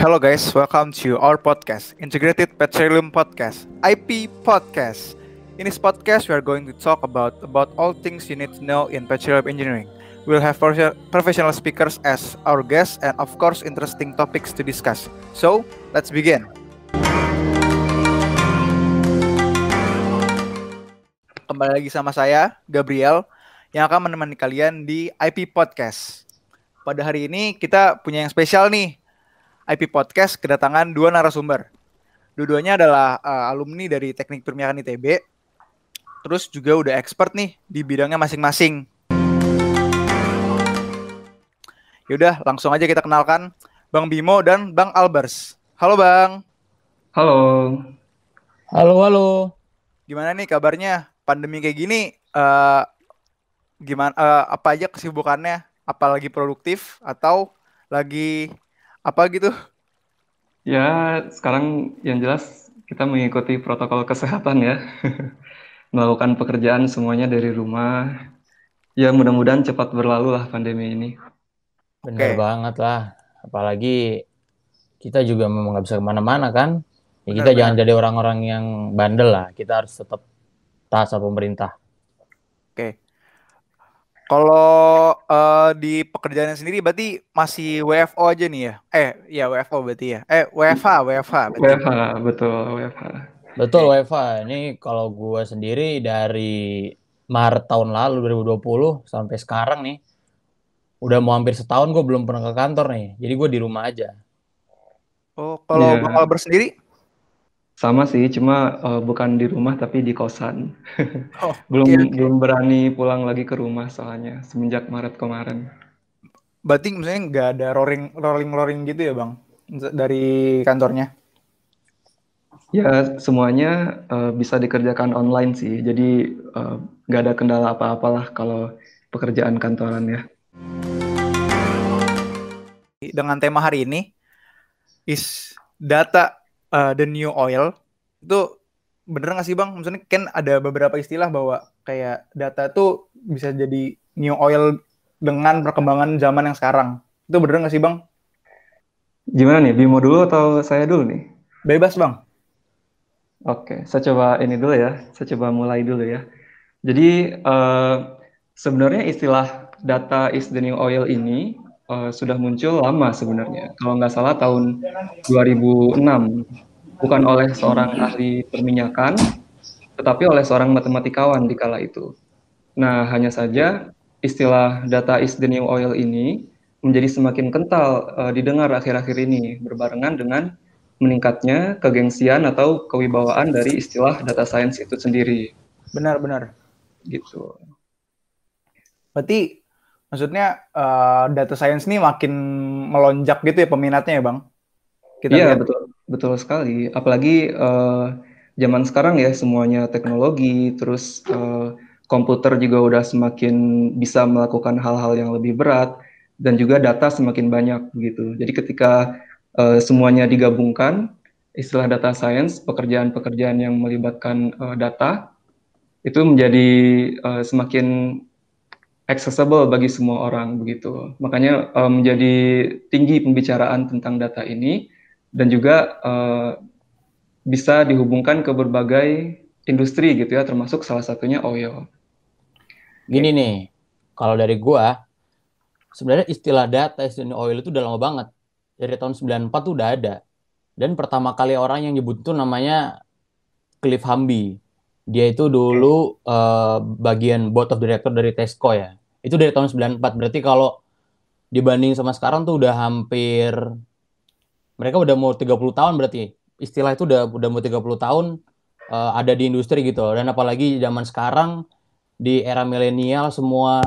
Hello guys, welcome to our podcast, Integrated Petroleum Podcast, IP Podcast. In this podcast, we are going to talk about all things you need to know in petroleum engineering. We'll have professional speakers as our guests and of course interesting topics to discuss. So, let's begin. Kembali lagi sama saya, Gabriel, yang akan menemani kalian di IP Podcast. Pada hari ini kita punya yang spesial nih. IP Podcast kedatangan dua narasumber. Dua-duanya adalah alumni dari Teknik Perminyakan ITB. Terus juga udah expert nih di bidangnya masing-masing. Yaudah, langsung aja kita kenalkan Bang Bimo dan Bang Albers. Halo Bang. Halo. Halo. Gimana nih kabarnya? Pandemi kayak gini, gimana? Apa aja kesibukannya? Apa lagi produktif atau lagi apa gitu? Ya, sekarang yang jelas kita mengikuti protokol kesehatan ya. Melakukan pekerjaan semuanya dari rumah. Ya, mudah-mudahan cepat berlalu lah pandemi ini. Bener banget lah. Apalagi kita juga memang nggak bisa kemana-mana kan. Ya kita jangan jadi orang-orang yang bandel lah. Kita harus tetap taat sama pemerintah. Oke. Kalau di pekerjaannya sendiri berarti masih WFO aja nih ya? Ya WFO berarti ya. WFH berarti. WFH, betul WFH. Betul WFH. Ini kalau gue sendiri dari Maret tahun lalu 2020 sampai sekarang nih, udah mau hampir setahun gue belum pernah ke kantor nih. Jadi gue di rumah aja. Oh, kalau Bang Albert sendiri? Sama sih, cuma bukan di rumah tapi di kosan. Oh, belum berani pulang lagi ke rumah soalnya semenjak Maret kemarin. Berarti misalnya nggak ada rolling gitu ya Bang dari kantornya? Ya, semuanya bisa dikerjakan online sih. Jadi nggak ada kendala apa-apalah kalau pekerjaan kantoran ya. Dengan tema hari ini, is data the new oil. Itu bener nggak sih Bang? Maksudnya kan ada beberapa istilah bahwa kayak data tuh bisa jadi new oil dengan perkembangan zaman yang sekarang. Itu bener nggak sih Bang? Gimana nih, Bimo dulu atau saya dulu nih? Bebas Bang. Oke, saya coba ini dulu ya. Saya coba mulai dulu ya. Jadi sebenarnya istilah data is the new oil ini sudah muncul lama sebenarnya. Kalau nggak salah tahun 2006. Bukan oleh seorang ahli perminyakan, tetapi oleh seorang matematikawan di kala itu. Nah, hanya saja istilah data is the new oil ini menjadi semakin kental didengar akhir-akhir ini, berbarengan dengan meningkatnya kegengsian atau kewibawaan dari istilah data science itu sendiri. Benar. Gitu. Berarti maksudnya data science ini makin melonjak gitu ya peminatnya ya Bang? Iya, betul sekali. Apalagi zaman sekarang ya semuanya teknologi, terus komputer juga udah semakin bisa melakukan hal-hal yang lebih berat dan juga data semakin banyak begitu. Jadi ketika semuanya digabungkan, istilah data science, pekerjaan-pekerjaan yang melibatkan data itu menjadi semakin accessible bagi semua orang begitu. Makanya menjadi tinggi pembicaraan tentang data ini dan juga bisa dihubungkan ke berbagai industri gitu ya, termasuk salah satunya oil. Gini nih, kalau dari gua, sebenarnya istilah data istilah oil itu udah lama banget. Dari tahun 94 tuh udah ada. Dan pertama kali orang yang nyebut itu namanya Cliff Hamby. Dia itu dulu bagian board of director dari Tesco ya. Itu dari tahun 94. Berarti kalau dibanding sama sekarang tuh udah hampir, mereka udah mau 30 tahun berarti. Istilah itu udah mau 30 tahun ada di industri gitu. Dan apalagi zaman sekarang di era milenial semua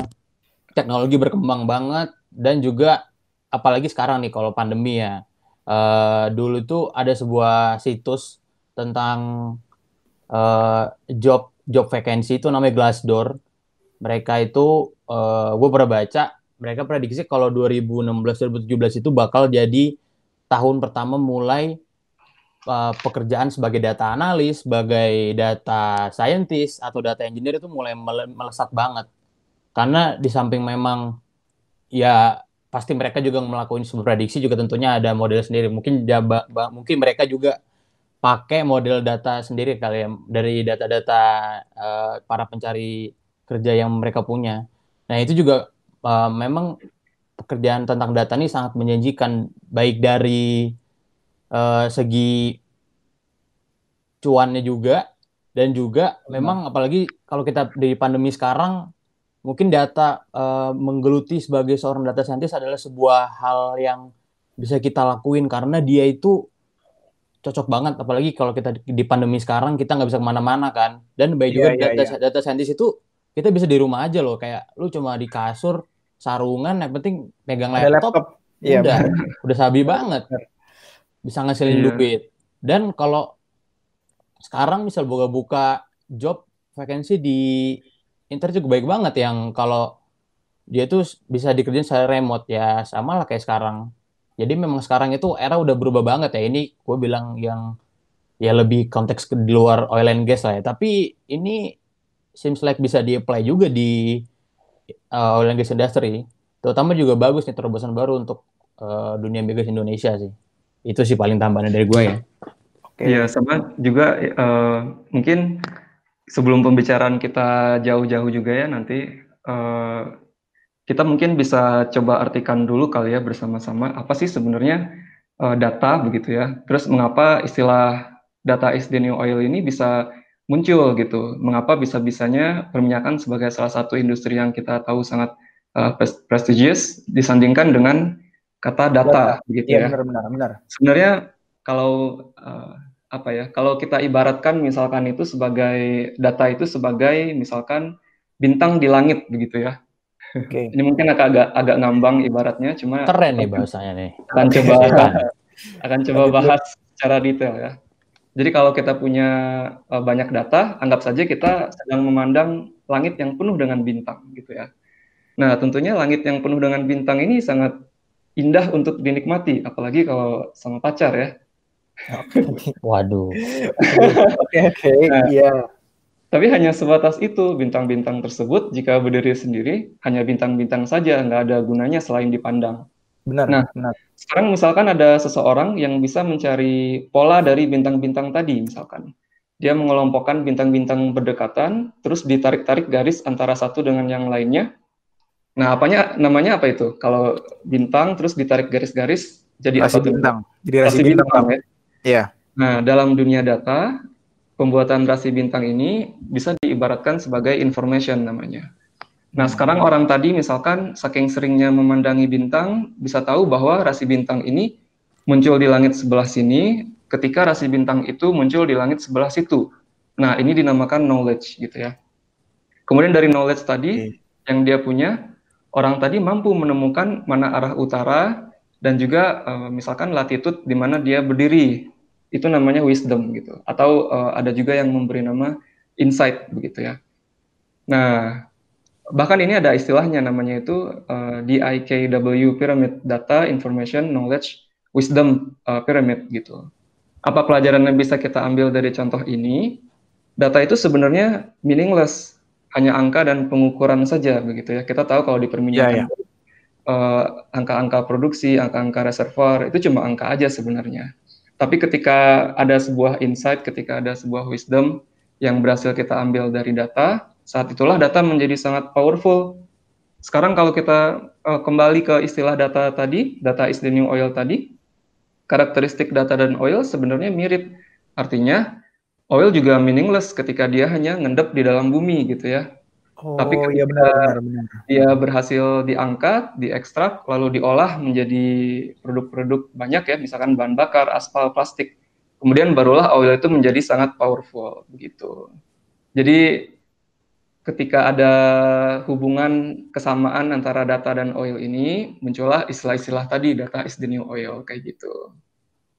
teknologi berkembang banget. Dan juga apalagi sekarang nih kalau pandemi ya. Dulu tuh ada sebuah situs tentang job vacancy itu namanya Glassdoor. Mereka itu gue pernah baca, mereka prediksi kalau 2016-2017 itu bakal jadi tahun pertama mulai pekerjaan sebagai data analis, sebagai data scientist atau data engineer itu mulai melesat banget. Karena di samping memang ya pasti mereka juga melakukan sebuah prediksi juga tentunya ada model sendiri. Mungkin mungkin mereka juga pakai model data sendiri kali ya dari data-data para pencari kerja yang mereka punya. Nah, itu juga memang pekerjaan tentang data ini sangat menjanjikan baik dari segi cuannya juga dan juga memang apalagi kalau kita di pandemi sekarang mungkin data menggeluti sebagai seorang data scientist adalah sebuah hal yang bisa kita lakuin karena dia itu cocok banget apalagi kalau kita di pandemi sekarang kita nggak bisa kemana-mana kan dan baik juga data scientist itu kita bisa di rumah aja loh kayak lu cuma di kasur sarungan yang penting pegang laptop. Udah sabi banget bisa ngasilin duit dan kalau sekarang misal buka job vacancy di internet juga baik banget yang kalau dia tuh bisa dikerjain secara remote ya sama lah kayak sekarang. Jadi memang sekarang itu era udah berubah banget ya. Ini gue bilang yang ya lebih konteks di luar oil and gas lah ya. Tapi ini seems like bisa di-apply juga di oil and gas industry. Terutama juga bagus nih terobosan baru untuk dunia migas Indonesia sih. Itu sih paling tambahan dari gue ya. Iya, sama juga mungkin sebelum pembicaraan kita jauh-jauh juga ya nanti kita mungkin bisa coba artikan dulu kali ya bersama-sama apa sih sebenarnya data begitu ya. Terus mengapa istilah data is the new oil ini bisa muncul gitu. Mengapa bisa-bisanya perminyakan sebagai salah satu industri yang kita tahu sangat prestigious disandingkan dengan kata data begitu ya. Benar. Sebenarnya kalau apa ya? Kalau kita ibaratkan misalkan itu sebagai data itu sebagai misalkan bintang di langit begitu ya. Ini mungkin agak ngambang ibaratnya, cuma keren nih bahasanya nih. Akan coba bahas secara detail ya. Jadi kalau kita punya banyak data, anggap saja kita sedang memandang langit yang penuh dengan bintang gitu ya. Nah, tentunya langit yang penuh dengan bintang ini sangat indah untuk dinikmati, apalagi kalau sama pacar ya. Waduh. Iya. Tapi hanya sebatas itu, bintang-bintang tersebut jika berdiri sendiri, hanya bintang-bintang saja, nggak ada gunanya selain dipandang. Benar. Sekarang misalkan ada seseorang yang bisa mencari pola dari bintang-bintang tadi, misalkan. Dia mengelompokkan bintang-bintang berdekatan, terus ditarik-tarik garis antara satu dengan yang lainnya. Nah, namanya apa itu? Kalau bintang, terus ditarik garis-garis, jadi rasi apa bintang. Jadi rasi bintang ya? Iya. Nah, dalam dunia data, pembuatan rasi bintang ini bisa diibaratkan sebagai information namanya. Nah, sekarang orang tadi misalkan saking seringnya memandangi bintang, bisa tahu bahwa rasi bintang ini muncul di langit sebelah sini, ketika rasi bintang itu muncul di langit sebelah situ. Nah, ini dinamakan knowledge gitu ya. Kemudian dari knowledge tadi, yang dia punya, orang tadi mampu menemukan mana arah utara, dan juga misalkan latitude di mana dia berdiri. Itu namanya wisdom gitu, atau ada juga yang memberi nama insight begitu ya. Nah, bahkan ini ada istilahnya namanya itu DIKW pyramid, data, information, knowledge, wisdom pyramid gitu. Apa pelajaran yang bisa kita ambil dari contoh ini? Data itu sebenarnya meaningless, hanya angka dan pengukuran saja begitu ya. Kita tahu kalau di perminyakan angka-angka produksi, angka-angka reservoir itu cuma angka aja sebenarnya. Tapi ketika ada sebuah insight, ketika ada sebuah wisdom yang berhasil kita ambil dari data, saat itulah data menjadi sangat powerful. Sekarang kalau kita kembali ke istilah data tadi, data is the new oil tadi, karakteristik data dan oil sebenarnya mirip. Artinya, oil juga meaningless ketika dia hanya ngendap di dalam bumi gitu ya. Tapi ketika dia berhasil diangkat, diekstrak, lalu diolah menjadi produk-produk banyak ya, misalkan bahan bakar, aspal, plastik. Kemudian barulah oil itu menjadi sangat powerful begitu. Jadi ketika ada hubungan kesamaan antara data dan oil ini, muncullah istilah-istilah tadi, data is the new oil, kayak gitu.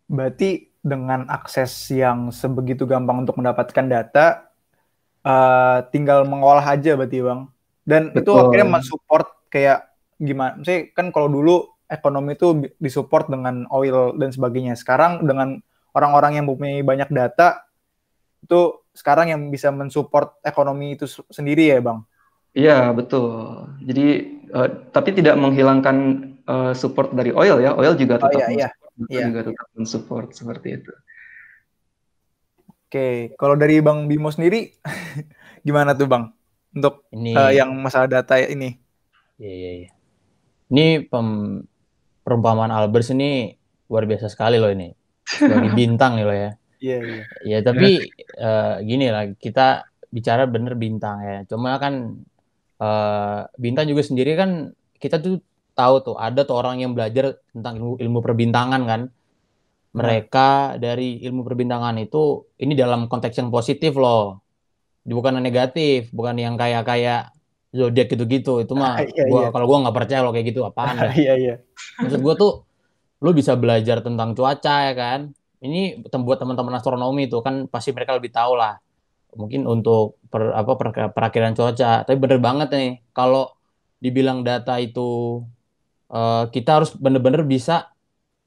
Berarti dengan akses yang sebegitu gampang untuk mendapatkan data, tinggal mengolah aja berarti Bang. Dan itu akhirnya mensupport kayak gimana? Misalnya kan kalau dulu ekonomi itu disupport dengan oil dan sebagainya. Sekarang dengan orang-orang yang mempunyai banyak data, itu sekarang yang bisa mensupport ekonomi itu sendiri ya Bang? Iya, betul. Jadi, tapi tidak menghilangkan support dari oil ya. Oil juga Oh tetap iya. juga tetap mensupport seperti itu. Oke, kalau dari Bang Bimo sendiri gimana tuh Bang untuk Ini, yang masalah data ini? iya. Ini perumpamaan Albers ini luar biasa sekali loh ini. Sebagai bintang nih loh ya. Iya. Ya tapi gini lah, kita bicara bener bintang ya. Cuma kan bintang juga sendiri kan kita tuh tahu tuh ada tuh orang yang belajar tentang ilmu perbintangan kan. Benar. Mereka dari ilmu perbintangan itu ini dalam konteks yang positif loh, bukan yang negatif, bukan yang kayak zodiak gitu-gitu. Itu mah Iya. kalau gua nggak percaya loh kayak gitu, apaan dah. Iya. Maksud gua tuh lu bisa belajar tentang cuaca ya kan. Ini buat teman-teman astronomi tuh kan pasti mereka lebih tahu lah. Mungkin untuk perakiraan cuaca. Tapi bener banget nih kalau dibilang data itu kita harus bener-bener bisa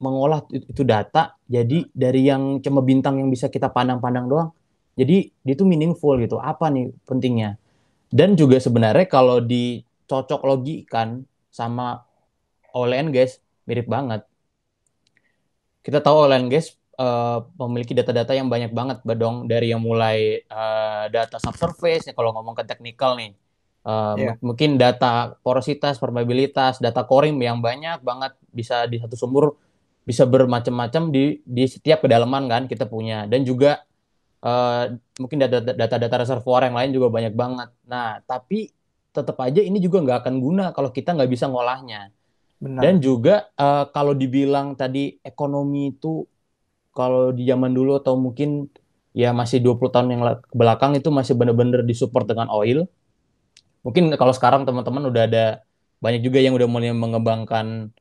mengolah itu data jadi dari yang cuma bintang yang bisa kita pandang-pandang doang. Jadi dia itu meaningful gitu. Apa nih pentingnya? Dan juga sebenarnya kalau dicocok logikan sama oil and gas mirip banget. Kita tahu oil and gas memiliki data-data yang banyak banget, Badong, dari yang mulai data subsurface, kalau ngomong ke teknikal nih. Iya. Mungkin data porositas, permeabilitas, data coring yang banyak banget bisa di satu sumur bisa bermacam-macam di setiap kedalaman kan kita punya, dan juga mungkin data-data reservoir yang lain juga banyak banget. Nah, tapi tetap aja ini juga nggak akan guna kalau kita nggak bisa ngolahnya. Dan Benar. juga kalau dibilang tadi ekonomi itu kalau di zaman dulu atau mungkin ya masih 20 tahun yang ke belakang itu masih benar-benar disupport dengan oil. Mungkin kalau sekarang teman-teman udah ada banyak juga yang udah mulai mengembangkan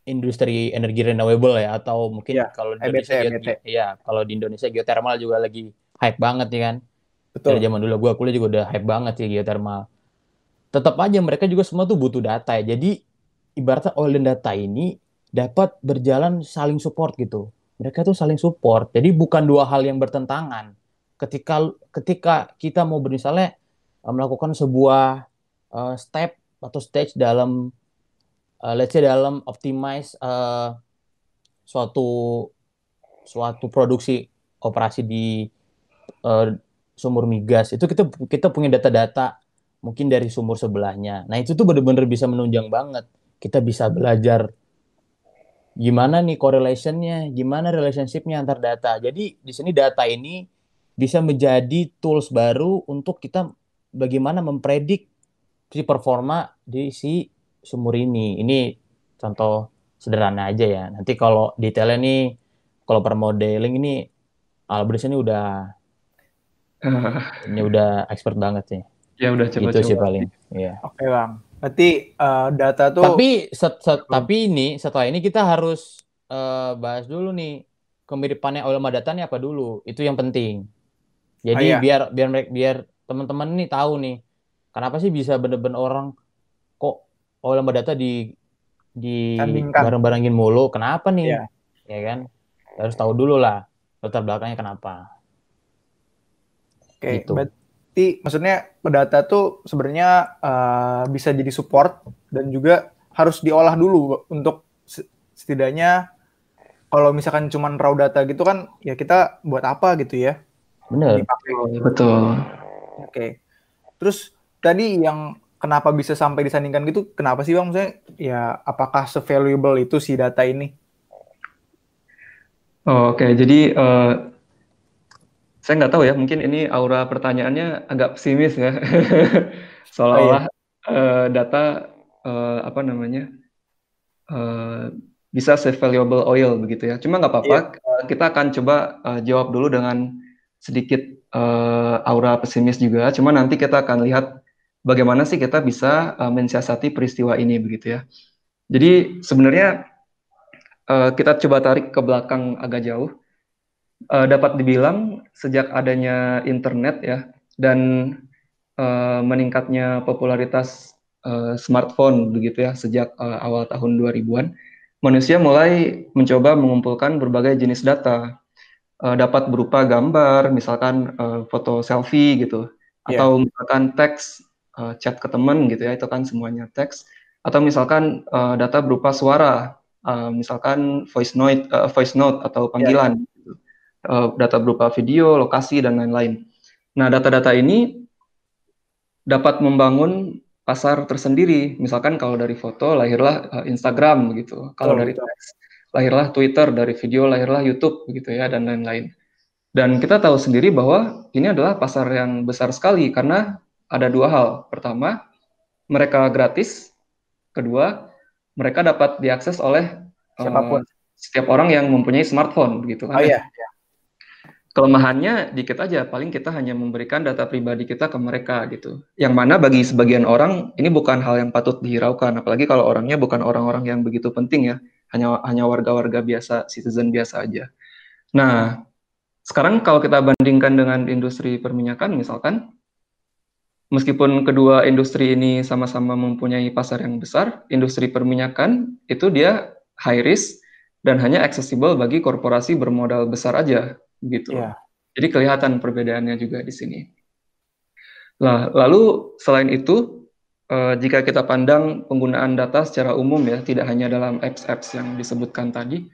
industri energi renewable ya, atau Iya. mungkin kalau di EBT, Indonesia EBT. ya kalau di Indonesia geothermal juga lagi hype banget ya kan. Dari Betul. zaman dulu gua kuliah juga udah hype banget sih geothermal. Tetap aja mereka juga semua tuh butuh data ya. Jadi ibaratnya oil dan data ini dapat berjalan saling support gitu. Mereka tuh saling support. Jadi bukan dua hal yang bertentangan. Ketika kita mau misalnya melakukan sebuah step atau stage dalam let's say dalam optimize suatu suatu produksi operasi di eh, sumur migas itu kita punya data-data mungkin dari sumur sebelahnya. Nah, itu tuh bener-bener bisa menunjang banget. Kita bisa belajar gimana nih correlationnya, gimana relationshipnya antar data. Jadi di sini data ini bisa menjadi tools baru untuk kita bagaimana mempredik si performa di si sumur ini. Ini contoh sederhana aja ya. Nanti kalau detailnya nih, kalau per modeling ini Albers ini udah expert banget sih. Ya udah Gitu sih coba-coba. paling. Iya. Oke Bang. Berarti data tuh Tapi ini setelah ini kita harus bahas dulu nih kemiripannya oil sama data nih apa dulu. Itu yang penting. Jadi iya. biar teman-teman nih tahu nih kenapa sih bisa bener-bener orang kok oil sama data di Sandingkan. bareng-barengin mulu. Kenapa nih? Iya. Ya kan? Harus tahu dulu lah latar belakangnya kenapa. Oke, Gitu. berarti maksudnya data tuh sebenarnya bisa jadi support dan juga harus diolah dulu untuk setidaknya kalau misalkan cuma raw data gitu kan ya kita buat apa gitu ya Bener. dipakai. Betul. Oke. Terus tadi yang kenapa bisa sampai disandingkan gitu, kenapa sih Bang? Maksudnya ya apakah se-valuable itu si data ini? Oke, jadi saya nggak tahu ya, mungkin ini aura pertanyaannya agak pesimis ya. Oh iya. Seolah-olah data apa namanya bisa se-valuable oil begitu ya. Cuma nggak apa-apa, Iya. kita akan coba jawab dulu dengan sedikit aura pesimis juga. Cuma nanti kita akan lihat bagaimana sih kita bisa mensiasati peristiwa ini begitu ya. Jadi sebenarnya kita coba tarik ke belakang agak jauh. Dapat dibilang sejak adanya internet ya dan meningkatnya popularitas smartphone begitu ya sejak awal tahun 2000-an, manusia mulai mencoba mengumpulkan berbagai jenis data. Dapat berupa gambar, misalkan foto selfie gitu, Iya. atau misalkan teks, chat ke teman gitu ya, itu kan semuanya teks, atau misalkan data berupa suara, misalkan voice note atau panggilan, data berupa video, lokasi dan lain-lain. Nah, data-data ini dapat membangun pasar tersendiri. Misalkan kalau dari foto lahirlah Instagram begitu. Kalau dari teks lahirlah Twitter, dari video lahirlah YouTube begitu ya, dan lain-lain. Dan kita tahu sendiri bahwa ini adalah pasar yang besar sekali karena ada dua hal. Pertama, mereka gratis. Kedua, mereka dapat diakses oleh siapapun, setiap orang yang mempunyai smartphone begitu kan. Oh iya. Kelemahannya dikit aja, paling kita hanya memberikan data pribadi kita ke mereka gitu. Yang mana bagi sebagian orang ini bukan hal yang patut dihiraukan, apalagi kalau orangnya bukan orang-orang yang begitu penting ya, hanya warga-warga biasa, citizen biasa aja. Nah, sekarang kalau kita bandingkan dengan industri perminyakan misalkan, meskipun kedua industri ini sama-sama mempunyai pasar yang besar, industri perminyakan itu dia high risk dan hanya accessible bagi korporasi bermodal besar aja gitu. Jadi kelihatan perbedaannya juga di sini. Nah, lalu selain itu, jika kita pandang penggunaan data secara umum ya, tidak hanya dalam apps-apps yang disebutkan tadi,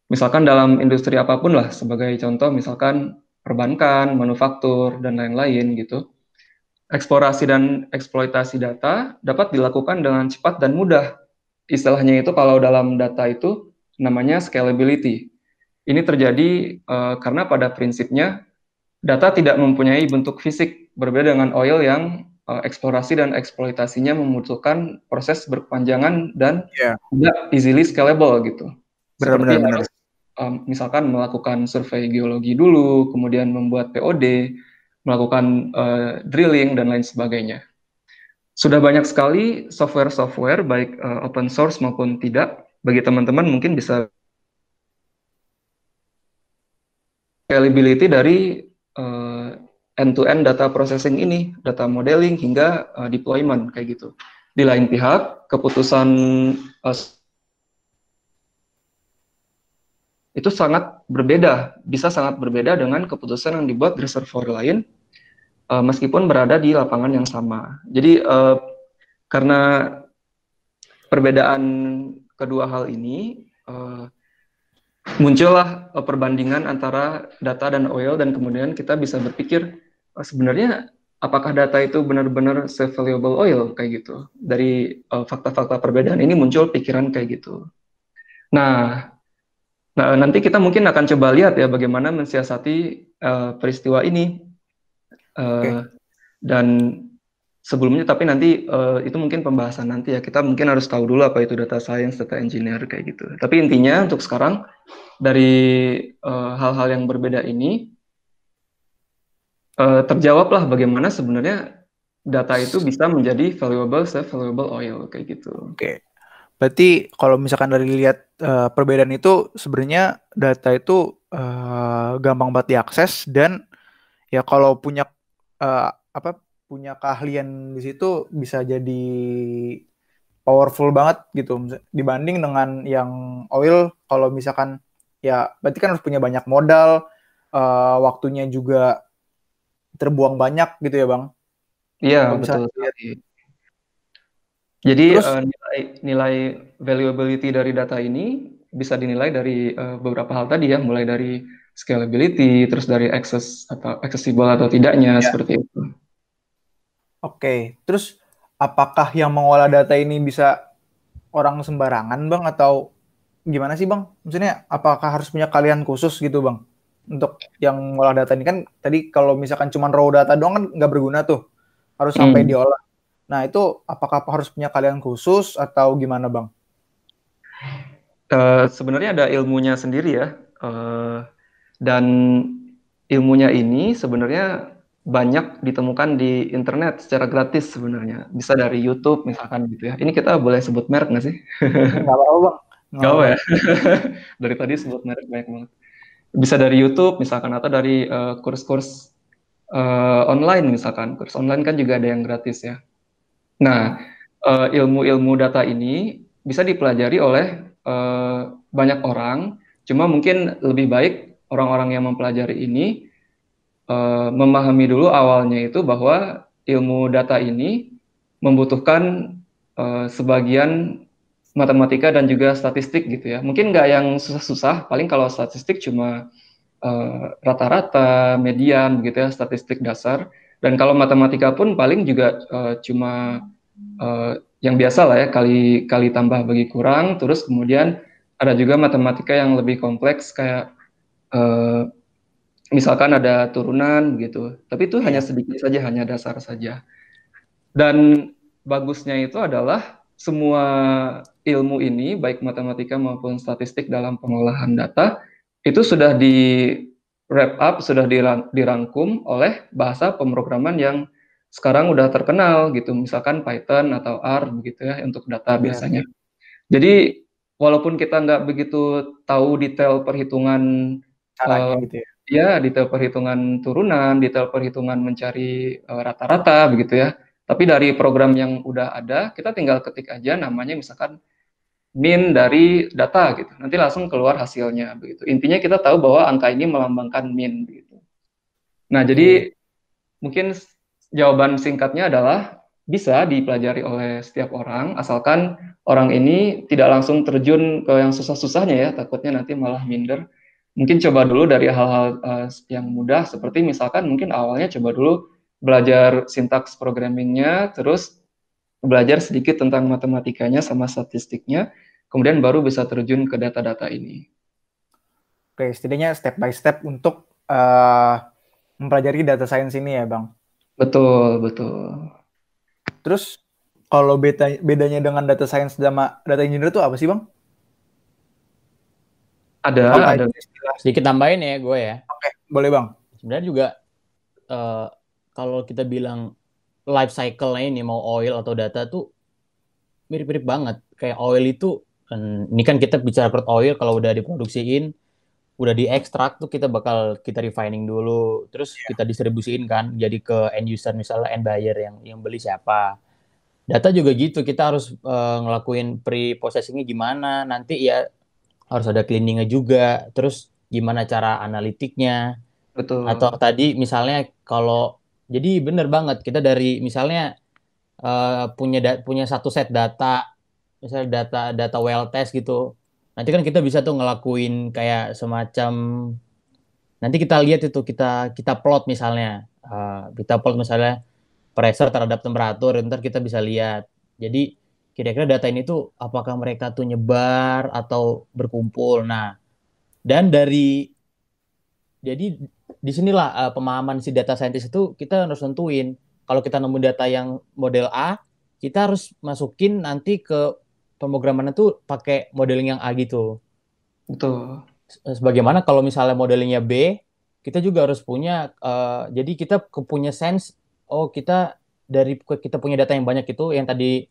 misalkan dalam industri apapun lah, sebagai contoh misalkan perbankan, manufaktur, dan lain-lain gitu. Eksplorasi dan eksploitasi data dapat dilakukan dengan cepat dan mudah. Istilahnya itu kalau dalam data itu namanya scalability. Ini terjadi karena pada prinsipnya data tidak mempunyai bentuk fisik, berbeda dengan oil yang eksplorasi dan eksploitasinya membutuhkan proses berkepanjangan dan tidak easily scalable gitu. Seperti harus misalkan melakukan survei geologi dulu, kemudian membuat POD, melakukan drilling dan lain sebagainya. Sudah banyak sekali software-software baik open source maupun tidak. Bagi teman-teman mungkin bisa scalability dari end-to-end data processing ini, data modeling hingga deployment kayak gitu. Di lain pihak, keputusan itu sangat berbeda, bisa sangat berbeda dengan keputusan yang dibuat di reservoir lain, meskipun berada di lapangan yang sama. Jadi karena perbedaan kedua hal ini, muncullah perbandingan antara data dan oil, dan kemudian kita bisa berpikir sebenarnya apakah data itu benar-benar se-valuable oil kayak gitu. Dari fakta-fakta perbedaan ini muncul pikiran kayak gitu. Nah, nanti kita mungkin akan coba lihat ya bagaimana mensiasati peristiwa ini. Dan sebelumnya, tapi nanti itu mungkin pembahasan nanti ya. Kita mungkin harus tahu dulu apa itu data science, data engineer kayak gitu. Tapi intinya untuk sekarang dari hal-hal yang berbeda ini terjawablah bagaimana sebenarnya data itu bisa menjadi valuable oil kayak gitu. Berarti kalau misalkan dari lihat perbedaan itu sebenarnya data itu gampang banget diakses, dan ya kalau punya punya keahlian di situ bisa jadi powerful banget gitu dibanding dengan yang oil. Kalau misalkan ya berarti kan harus punya banyak modal, waktunya juga terbuang banyak gitu ya Bang. Iya, betul. Jadi nilai valuability dari data ini bisa dinilai dari beberapa hal tadi ya, mulai dari scalability, terus dari accessible atau tidaknya, seperti itu. Oke, terus apakah yang mengolah data ini bisa orang sembarangan Bang, atau gimana sih Bang? Maksudnya apakah harus punya keahlian khusus gitu Bang untuk yang mengolah data ini? Kan tadi kalau misalkan cuma raw data doang kan nggak berguna tuh, harus sampai diolah. Nah itu apakah harus punya keahlian khusus atau gimana Bang? Sebenarnya ada ilmunya sendiri ya, dan ilmunya ini sebenarnya banyak ditemukan di internet secara gratis sebenarnya. Bisa dari YouTube misalkan gitu ya. Ini kita boleh sebut merek nggak sih? Nggak apa-apa Bang. Nggak apa ya? Dari tadi sebut merek banyak banget. Bisa dari YouTube misalkan, atau dari kurs-kurs online misalkan. Kurs online kan juga ada yang gratis ya. Nah, ilmu-ilmu data ini bisa dipelajari oleh banyak orang, cuma mungkin lebih baik orang-orang yang mempelajari ini memahami dulu awalnya itu bahwa ilmu data ini membutuhkan sebagian matematika dan juga statistik gitu ya. Mungkin nggak yang susah-susah, paling kalau statistik cuma rata-rata, median gitu ya, statistik dasar. Dan kalau matematika pun paling juga cuma yang biasa lah ya, kali kali tambah bagi kurang. Terus kemudian ada juga matematika yang lebih kompleks kayak eh, misalkan ada turunan gitu. Tapi itu hanya Iya. sedikit saja, hanya dasar saja. Dan bagusnya itu adalah semua ilmu ini, baik matematika maupun statistik dalam pengolahan data, itu sudah di wrap up, sudah dirangkum oleh bahasa pemrograman yang sekarang udah terkenal gitu, misalkan Python atau R begitu ya untuk data Iya. biasanya. Jadi walaupun kita nggak begitu tahu detail perhitungan Caranya eh, gitu ya. ya detail perhitungan turunan, detail perhitungan mencari rata-rata begitu ya. Tapi dari program yang udah ada, kita tinggal ketik aja namanya misalkan min dari data gitu. Nanti langsung keluar hasilnya begitu. Intinya kita tahu bahwa angka ini melambangkan min begitu. Nah, Oke. jadi mungkin jawaban singkatnya adalah bisa dipelajari oleh setiap orang, asalkan orang ini tidak langsung terjun ke yang susah-susahnya ya, takutnya nanti malah minder. Mungkin coba dulu dari hal-hal yang mudah, seperti misalkan mungkin awalnya coba dulu belajar sintaks programmingnya, terus belajar sedikit tentang matematikanya sama statistiknya, kemudian baru bisa terjun ke data-data ini. Oke, setidaknya step by step untuk eh, mempelajari data science ini ya, Bang. Betul, betul. Terus kalau bedanya dengan data science sama data engineer itu apa sih, Bang? Ada, Tahu nggak ada. istilah? Sedikit tambahin ya gue ya. Oke, boleh, Bang. Sebenarnya juga kalau kita bilang life cycle-nya ini mau oil atau data tuh mirip-mirip banget. Kayak oil itu ini kan kita bicara crude oil kalau udah diproduksiin, udah diekstrak tuh kita refining dulu, terus kita distribusiin kan jadi ke end user misalnya end buyer yang beli siapa. Data juga gitu, kita harus ngelakuin pre-processingnya gimana, nanti ya harus ada cleaningnya juga, terus gimana cara analitiknya, atau Betul. tadi misalnya kalau jadi bener banget kita dari misalnya punya satu set data, misalnya data well test gitu. Nanti kan kita bisa tuh ngelakuin kayak semacam nanti kita lihat itu kita plot misalnya. Kita plot misalnya pressure terhadap temperatur, ntar kita bisa lihat. Jadi kira-kira data ini tuh apakah mereka tuh nyebar atau berkumpul. Nah, dan jadi disinilah pemahaman si data scientist itu kita harus tentuin. Kalau kita nemu data yang model A, kita harus masukin nanti ke pemrograman itu pakai modeling yang A gitu. Betul. Sebagaimana kalau misalnya modelingnya B, kita juga harus punya, jadi kita punya sense, oh kita punya data yang banyak itu, yang tadi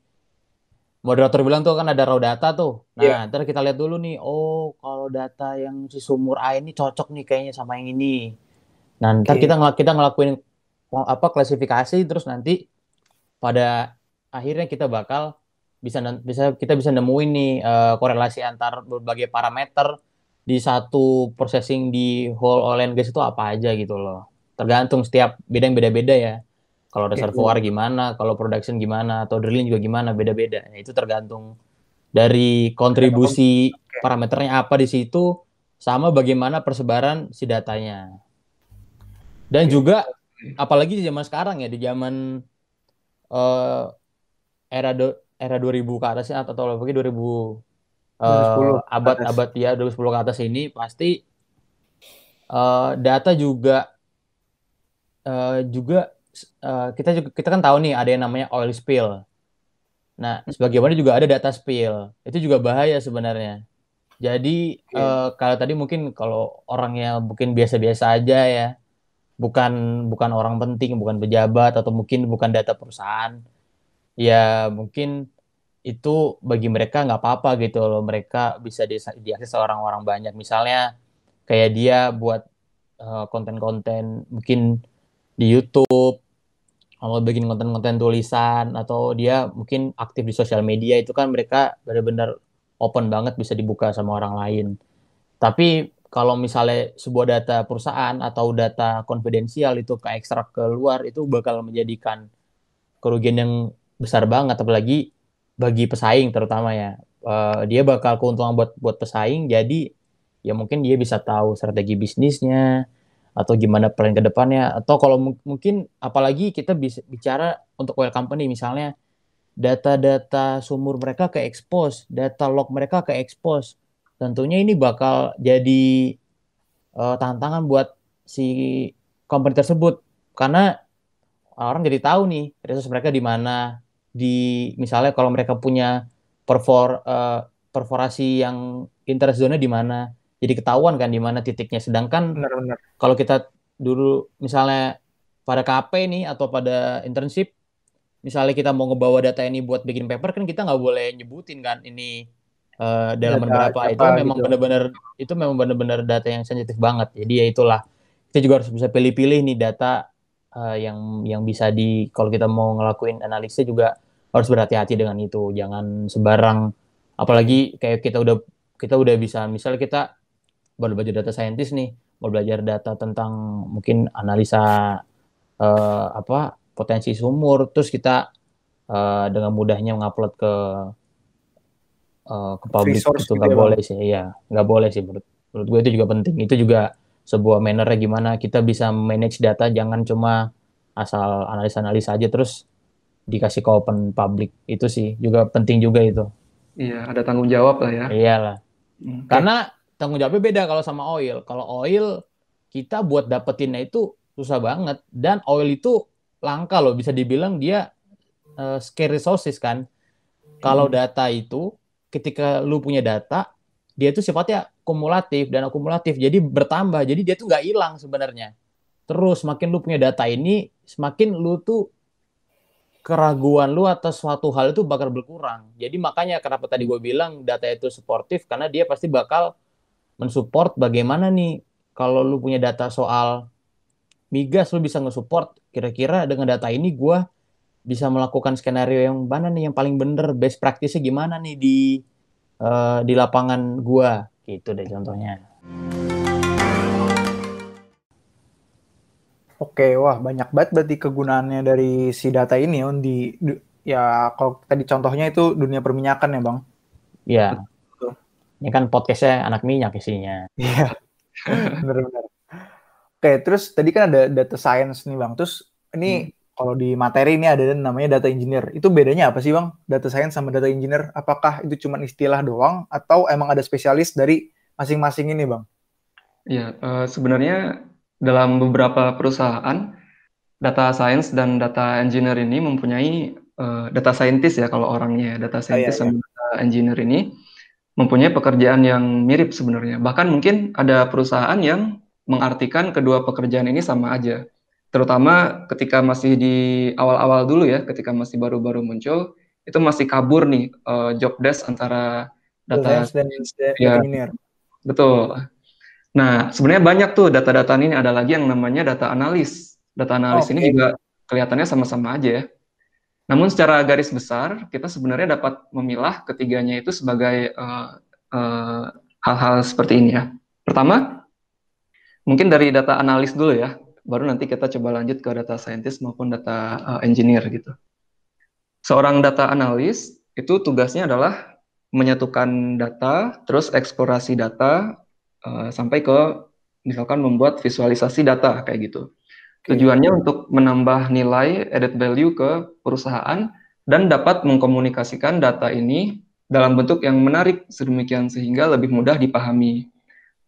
moderator bilang tuh kan ada raw data tuh. Iya. Nah, ntar kita lihat dulu nih, oh kalau data yang si sumur A ini cocok nih kayaknya sama yang ini. Nah, ntar Oke. kita ngelakuin klasifikasi terus nanti pada akhirnya kita bakal kita bisa nemuin nih korelasi antar berbagai parameter di satu processing di whole oil and gas itu apa aja gitu loh. Tergantung setiap bidang beda-beda ya. Kalau Oke. reservoir gimana, kalau production gimana, atau drilling juga gimana, beda-beda. Nah, itu tergantung dari kontribusi parameternya apa di situ, sama bagaimana persebaran si datanya. Dan Oke. juga apalagi di zaman sekarang ya, di zaman eh, era 2000 ke atas ya, atau lagi 2000 2010 ke atas. abad-abad ya 2010 ke atas ini pasti data juga kita kan tahu nih ada yang namanya oil spill. Nah, sebagaimana juga ada data spill. Itu juga bahaya sebenarnya. Jadi Oke. kalau tadi mungkin kalau orangnya mungkin biasa-biasa aja ya, bukan bukan orang penting, bukan pejabat atau mungkin bukan data perusahaan, ya mungkin itu bagi mereka nggak apa-apa gitu loh. Mereka bisa diakses orang-orang banyak. Misalnya kayak dia buat konten-konten mungkin di YouTube, kalau bikin konten-konten tulisan, atau dia mungkin aktif di sosial media, itu kan mereka benar-benar open banget bisa dibuka sama orang lain. Tapi kalau misalnya sebuah data perusahaan atau data konfidensial itu ke ekstrak ke luar, itu bakal menjadikan kerugian yang besar banget, apalagi bagi pesaing terutama ya. Dia bakal keuntungan buat pesaing, jadi ya mungkin dia bisa tahu strategi bisnisnya atau gimana plan ke depannya, atau kalau mungkin apalagi kita bisa bicara untuk oil company misalnya, data-data sumur mereka ke expose, data log mereka ke expose. Tentunya ini bakal jadi tantangan buat si company tersebut, karena orang jadi tahu nih resource mereka di mana, di misalnya kalau mereka punya perforasi yang interest zone-nya di mana, jadi ketahuan kan di mana titiknya. Sedangkan Benar-benar. kalau kita dulu misalnya pada KP nih atau pada internship, misalnya kita mau ngebawa data ini buat bikin paper, kan kita nggak boleh nyebutin kan ini dalaman Data berapa. siapa Itu kan memang gitu. benar-benar, itu memang benar-benar data yang sensitif banget. Jadi ya itulah, kita juga harus bisa pilih-pilih nih data yang bisa kalau kita mau ngelakuin analisis juga harus berhati-hati dengan itu. Jangan sembarang, apalagi kayak kita udah bisa, misalnya kita baru belajar data scientist nih, mau belajar data tentang mungkin analisa potensi sumur, terus kita dengan mudahnya mengupload ke publik, Resource itu gitu nggak ya bang. boleh sih. Ya nggak boleh sih, menurut gue itu juga penting. Itu juga sebuah mannernya gimana kita bisa manage data, jangan cuma asal analisa-analisa aja terus dikasih ke open public. Itu sih juga penting juga itu. Iya, ada tanggung jawab lah ya. Iyalah, Oke. karena tanggung jawabnya beda kalau sama oil. Kalau oil kita buat dapetinnya itu susah banget, dan oil itu langka loh, bisa dibilang dia scarce resources kan. Kalau Mm. data itu, ketika lu punya data, dia itu sifatnya kumulatif dan akumulatif, jadi bertambah, jadi dia tuh nggak hilang sebenarnya. Terus semakin lu punya data ini, semakin lu tuh keraguan lu atas suatu hal itu bakal berkurang. Jadi makanya kenapa tadi gue bilang data itu suportif, karena dia pasti bakal mensupport bagaimana nih kalau lu punya data soal migas, lu bisa nge-support kira-kira dengan data ini gue bisa melakukan skenario yang mana nih yang paling bener, best practice-nya gimana nih di lapangan gua, gitu deh contohnya. Oke, wah banyak banget berarti kegunaannya dari si data ini ya, ya kalau tadi contohnya itu dunia perminyakan ya bang. Ya, Betul. ini kan podcastnya anak minyak isinya. Iya, benar-benar. Oke, terus tadi kan ada data science nih bang. Terus ini Hmm. kalau di materi ini ada namanya data engineer. Itu bedanya apa sih bang? Data science sama data engineer? Apakah itu cuma istilah doang atau emang ada spesialis dari masing-masing ini bang? Iya, sebenarnya dalam beberapa perusahaan, data science dan data engineer ini mempunyai data scientist ya kalau orangnya, data Oh iya scientist iya. sama data engineer ini mempunyai pekerjaan yang mirip sebenarnya. Bahkan mungkin ada perusahaan yang mengartikan kedua pekerjaan ini sama aja. Terutama ketika masih di awal-awal dulu ya, ketika masih baru-baru muncul, itu masih kabur nih job desk antara Data data science dan science. data Ya, engineer. betul. Nah, sebenarnya banyak tuh data-data ini, ada lagi yang namanya data analis. Data analis ini Oke. juga kelihatannya sama-sama aja ya. Namun secara garis besar, kita sebenarnya dapat memilah ketiganya itu sebagai eh, hal-hal seperti ini ya. Pertama, mungkin dari data analis dulu ya, baru nanti kita coba lanjut ke data scientist maupun data engineer gitu. Seorang data analis itu tugasnya adalah menyatukan data, terus eksplorasi data, sampai ke misalkan membuat visualisasi data kayak gitu. Oke. Tujuannya untuk menambah nilai added value ke perusahaan dan dapat mengkomunikasikan data ini dalam bentuk yang menarik sedemikian sehingga lebih mudah dipahami.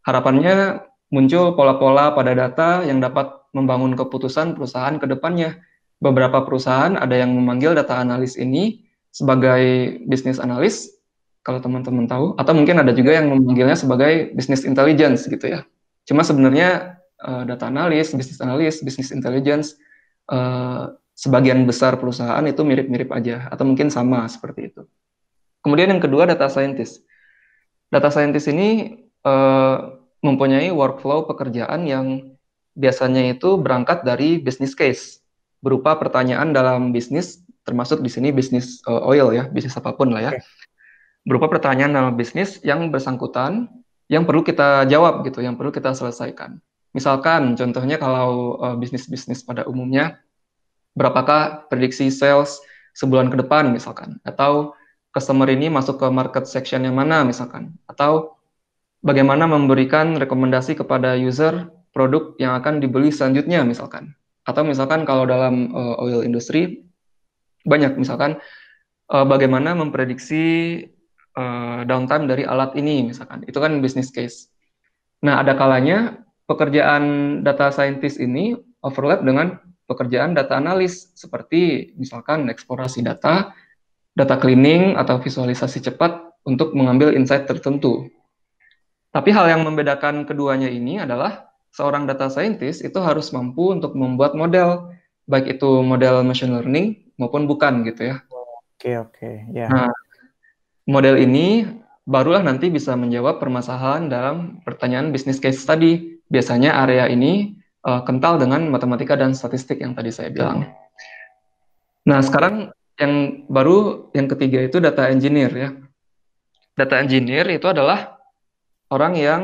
Harapannya muncul pola-pola pada data yang dapat membangun keputusan perusahaan ke depannya. Beberapa perusahaan ada yang memanggil data analis ini sebagai business analyst, kalau teman-teman tahu, atau mungkin ada juga yang memanggilnya sebagai business intelligence gitu ya. Cuma sebenarnya data analis, business intelligence, sebagian besar perusahaan itu mirip-mirip aja, atau mungkin sama seperti itu. Kemudian yang kedua, data scientist. Data scientist ini mempunyai workflow pekerjaan yang biasanya itu berangkat dari business case, berupa pertanyaan dalam bisnis, termasuk di sini bisnis oil ya, bisnis apapun lah ya, Oke. berupa pertanyaan dalam bisnis yang bersangkutan, yang perlu kita jawab gitu, yang perlu kita selesaikan. Misalkan contohnya kalau bisnis-bisnis pada umumnya, berapakah prediksi sales sebulan ke depan misalkan, atau customer ini masuk ke market section yang mana misalkan, atau bagaimana memberikan rekomendasi kepada user produk yang akan dibeli selanjutnya misalkan. Atau misalkan kalau dalam oil industry banyak misalkan bagaimana memprediksi downtime dari alat ini misalkan. Itu kan business case. Nah, ada kalanya pekerjaan data scientist ini overlap dengan pekerjaan data analis seperti misalkan eksplorasi data, data cleaning atau visualisasi cepat untuk mengambil insight tertentu. Tapi hal yang membedakan keduanya ini adalah seorang data scientist itu harus mampu untuk membuat model, baik itu model machine learning maupun bukan gitu ya. Oke, ya. Nah, model ini barulah nanti bisa menjawab permasalahan dalam pertanyaan business case tadi. Biasanya area ini kental dengan matematika dan statistik yang tadi saya bilang. Nah, sekarang yang ketiga itu data engineer ya. Data engineer itu adalah orang yang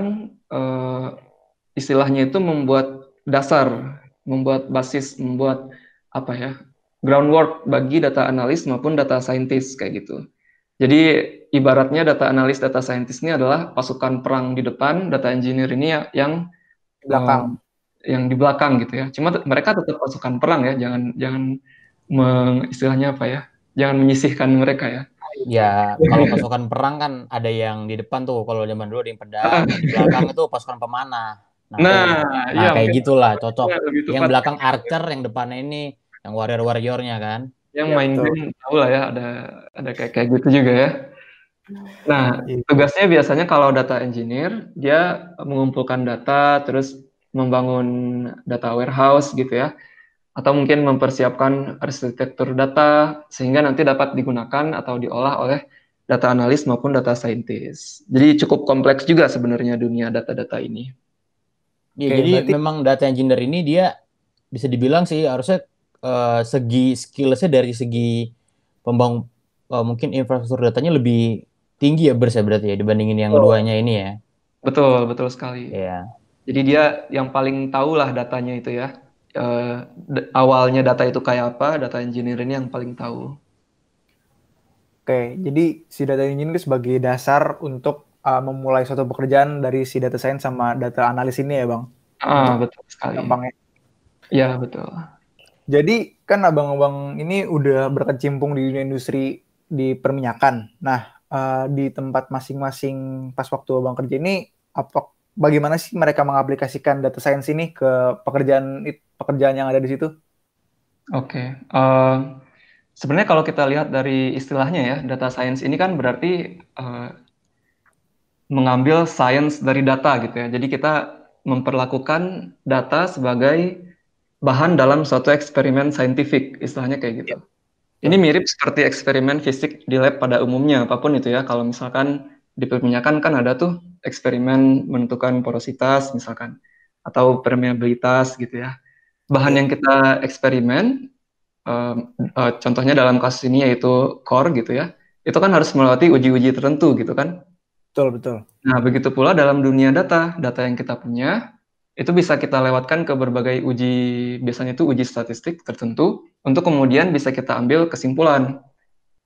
istilahnya itu membuat dasar, membuat basis, membuat apa ya, groundwork bagi data analis maupun data scientist kayak gitu. Jadi ibaratnya data analis, data scientist ini adalah pasukan perang di depan, data engineer ini yang Belakang. yang di belakang gitu ya. Cuma mereka tetap pasukan perang ya, jangan istilahnya apa ya, jangan menyisihkan mereka ya. Ya, kalau pasukan perang kan ada yang di depan tuh, kalau zaman dulu ada yang pedang, yang di belakang itu pasukan pemanah. Nah, iya Kayak mungkin gitulah, cocok. lebih Yang tepat. belakang archer, yang depannya ini yang warrior-warriornya kan. Yang Ya, main betul. game tahu lah ya, ada kayak gitu juga ya. Nah, Iya. tugasnya biasanya kalau data engineer, dia mengumpulkan data, terus membangun data warehouse gitu ya, atau mungkin mempersiapkan arsitektur data, sehingga nanti dapat digunakan atau diolah oleh data analis maupun data scientist. Jadi cukup kompleks juga sebenarnya dunia data-data ini. Iya, Oke, jadi berarti memang data engineer ini dia bisa dibilang sih harusnya segi skillsnya dari segi pembangun mungkin infrastruktur datanya lebih tinggi ya berarti ya dibandingin yang Betul, keduanya ini ya. betul, betul sekali. Iya. Jadi dia yang paling tahu lah datanya itu ya. Awalnya data itu kayak apa, data engineer ini yang paling tahu. oke, jadi si data engineer sebagai dasar untuk memulai suatu pekerjaan dari si data science sama data analis ini ya, Bang. Untuk Betul sekali. gampangnya. Ya, betul. Jadi kan abang-abang ini udah berkecimpung di dunia industri di perminyakan. Nah, di tempat masing-masing pas waktu abang kerja ini, bagaimana sih mereka mengaplikasikan data science ini ke pekerjaan yang ada di situ? Oke. Sebenarnya kalau kita lihat dari istilahnya ya, data science ini kan berarti mengambil science dari data gitu ya. Jadi kita memperlakukan data sebagai bahan dalam suatu eksperimen saintifik, istilahnya kayak gitu. Ini mirip seperti eksperimen fisik di lab pada umumnya, apapun itu ya. Kalau misalkan di perminyakan kan ada tuh eksperimen menentukan porositas misalkan, atau permeabilitas gitu ya. Bahan yang kita eksperimen, contohnya dalam kasus ini yaitu core gitu ya, itu kan harus melewati uji-uji tertentu gitu kan. Betul. Nah, begitu pula dalam dunia data yang kita punya, itu bisa kita lewatkan ke berbagai uji, biasanya itu uji statistik tertentu, untuk kemudian bisa kita ambil kesimpulan.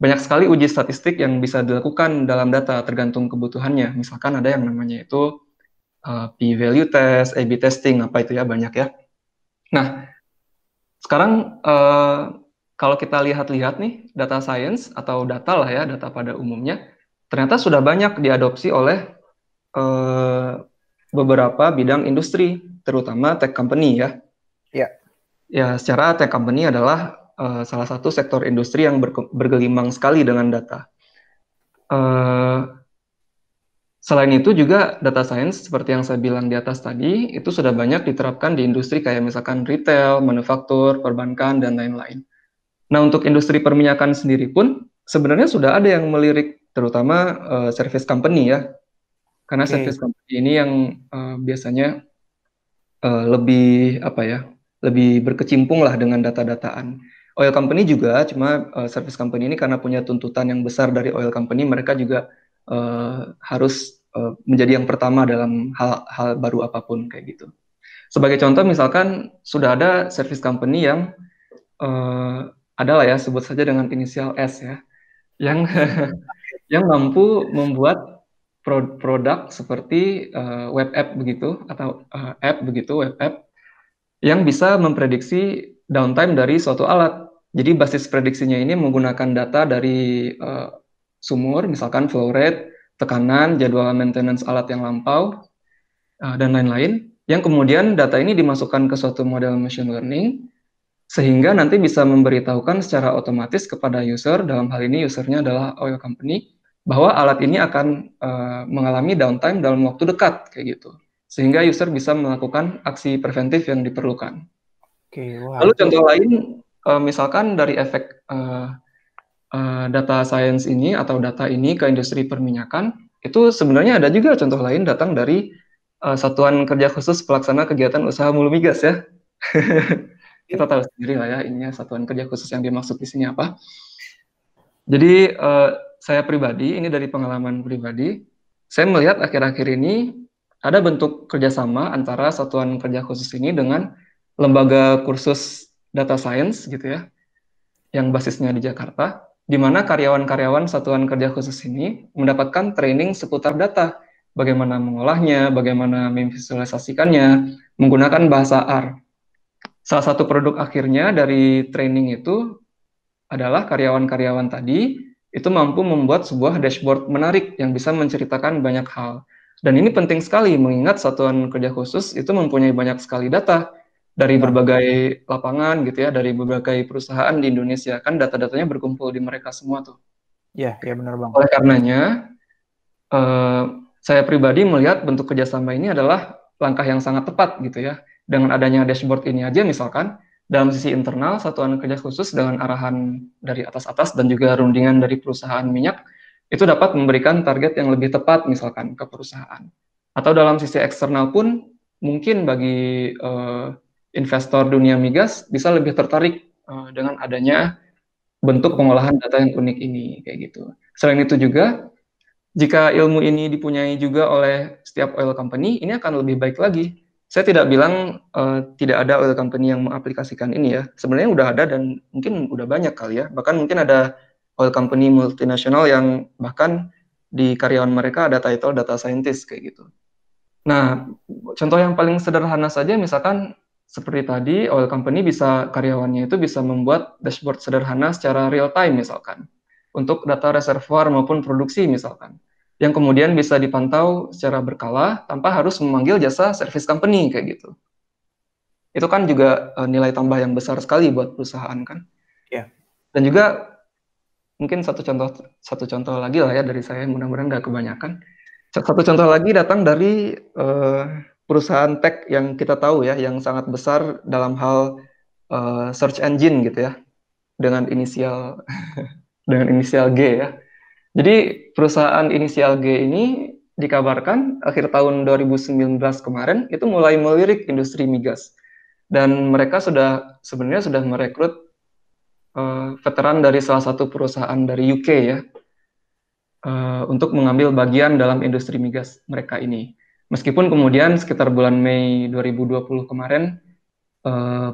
Banyak sekali uji statistik yang bisa dilakukan dalam data, tergantung kebutuhannya. Misalkan ada yang namanya itu p-value test, A/B testing, apa itu ya, banyak ya. Nah, sekarang kalau kita lihat-lihat nih, data science atau data lah ya, data pada umumnya, ternyata sudah banyak diadopsi oleh beberapa bidang industri, terutama tech company ya. Iya. Ya, secara tech company adalah salah satu sektor industri yang bergelimang sekali dengan data. Selain itu juga data science seperti yang saya bilang di atas tadi, itu sudah banyak diterapkan di industri kayak misalkan retail, manufaktur, perbankan, dan lain-lain. Nah, untuk industri perminyakan sendiri pun sebenarnya sudah ada yang melirik, terutama service company ya. Karena service company ini yang biasanya lebih apa ya, lebih berkecimpung lah dengan data-dataan. Oil company juga, cuma service company ini karena punya tuntutan yang besar dari oil company, mereka juga harus menjadi yang pertama dalam hal baru apapun kayak gitu. Sebagai contoh misalkan sudah ada service company yang adalah ya sebut saja dengan inisial S ya, yang yang mampu membuat produk seperti web app begitu atau web app yang bisa memprediksi downtime dari suatu alat. Jadi basis prediksinya ini menggunakan data dari sumur, misalkan flow rate, tekanan, jadwal maintenance alat yang lampau, dan lain-lain. Yang kemudian data ini dimasukkan ke suatu model machine learning, sehingga nanti bisa memberitahukan secara otomatis kepada user, dalam hal ini usernya adalah oil company, bahwa alat ini akan mengalami downtime dalam waktu dekat, kayak gitu. Sehingga user bisa melakukan aksi preventif yang diperlukan. Oke, wah, Lalu itu contoh lain, misalkan dari efek data science ini atau data ini ke industri perminyakan, itu sebenarnya ada juga contoh lain datang dari Satuan Kerja Khusus Pelaksana Kegiatan Usaha Hulu Migas ya. Kita tahu sendiri lah ya, ininya Satuan Kerja Khusus yang dimaksud di sini apa. Jadi saya pribadi, ini dari pengalaman pribadi, saya melihat akhir-akhir ini ada bentuk kerjasama antara Satuan Kerja Khusus ini dengan lembaga kursus data science gitu ya, yang basisnya di Jakarta, di mana karyawan-karyawan Satuan Kerja Khusus ini mendapatkan training seputar data, bagaimana mengolahnya, bagaimana memvisualisasikannya, menggunakan bahasa R. Salah satu produk akhirnya dari training itu adalah karyawan-karyawan tadi itu mampu membuat sebuah dashboard menarik yang bisa menceritakan banyak hal. Dan ini penting sekali mengingat Satuan Kerja Khusus itu mempunyai banyak sekali data dari berbagai lapangan gitu ya, dari berbagai perusahaan di Indonesia. Kan data-datanya berkumpul di mereka semua tuh. ya benar Bang. Oleh karenanya, saya pribadi melihat bentuk kerjasama ini adalah langkah yang sangat tepat gitu ya. Dengan adanya dashboard ini aja misalkan, dalam sisi internal, Satuan Kerja Khusus dengan arahan dari atas-atas dan juga rundingan dari perusahaan minyak, itu dapat memberikan target yang lebih tepat misalkan ke perusahaan. Atau dalam sisi eksternal pun, mungkin bagi investor dunia migas bisa lebih tertarik dengan adanya bentuk pengolahan data yang unik ini, kayak gitu. Selain itu juga, jika ilmu ini dipunyai juga oleh setiap oil company, ini akan lebih baik lagi. Saya tidak bilang tidak ada oil company yang mengaplikasikan ini ya. Sebenarnya udah ada dan mungkin udah banyak kali ya. Bahkan mungkin ada oil company multinasional yang bahkan di karyawan mereka ada title data scientist kayak gitu. Nah, contoh yang paling sederhana saja misalkan seperti tadi oil company bisa karyawannya itu bisa membuat dashboard sederhana secara real time misalkan untuk data reservoir maupun produksi misalkan, yang kemudian bisa dipantau secara berkala tanpa harus memanggil jasa service company kayak gitu. Itu kan juga nilai tambah yang besar sekali buat perusahaan kan. Iya. Dan juga mungkin satu contoh lagi lah ya dari saya, mudah-mudahan nggak kebanyakan. Satu contoh lagi datang dari perusahaan tech yang kita tahu ya, yang sangat besar dalam hal search engine gitu ya, dengan inisial G ya. Jadi perusahaan inisial G ini dikabarkan akhir tahun 2019 kemarin itu mulai melirik industri migas. Dan mereka sebenarnya sudah merekrut veteran dari salah satu perusahaan dari UK ya, untuk mengambil bagian dalam industri migas mereka ini. Meskipun kemudian sekitar bulan Mei 2020 kemarin,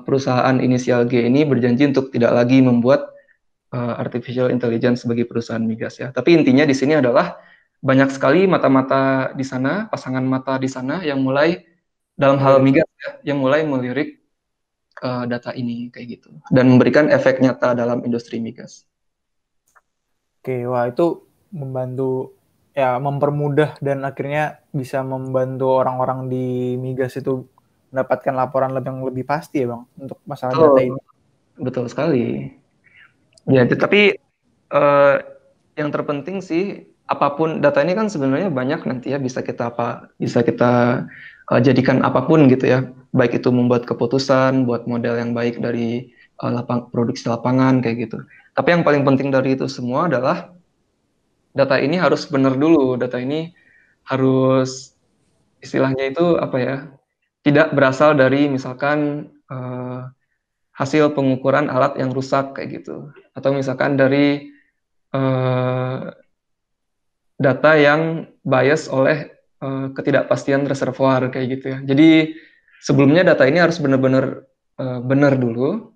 perusahaan inisial G ini berjanji untuk tidak lagi membuat artificial intelligence sebagai perusahaan migas ya. Tapi intinya di sini adalah banyak sekali mata-mata di sana, pasangan mata di sana yang mulai dalam hal migas ya, yang mulai melirik data ini kayak gitu dan memberikan efek nyata dalam industri migas. Oke, wah itu membantu ya, mempermudah dan akhirnya bisa membantu orang-orang di migas itu mendapatkan laporan yang lebih pasti ya Bang untuk masalah data ini. Betul sekali. Ya, tetapi yang terpenting sih, apapun data ini kan sebenarnya banyak nanti ya, bisa kita jadikan apapun gitu ya, baik itu membuat keputusan, buat model yang baik dari produksi lapangan kayak gitu. Tapi yang paling penting dari itu semua adalah data ini harus benar dulu, data ini harus istilahnya itu apa ya, tidak berasal dari misalkan hasil pengukuran alat yang rusak kayak gitu, atau misalkan dari data yang bias oleh ketidakpastian reservoir kayak gitu ya. Jadi sebelumnya data ini harus benar-benar benar dulu,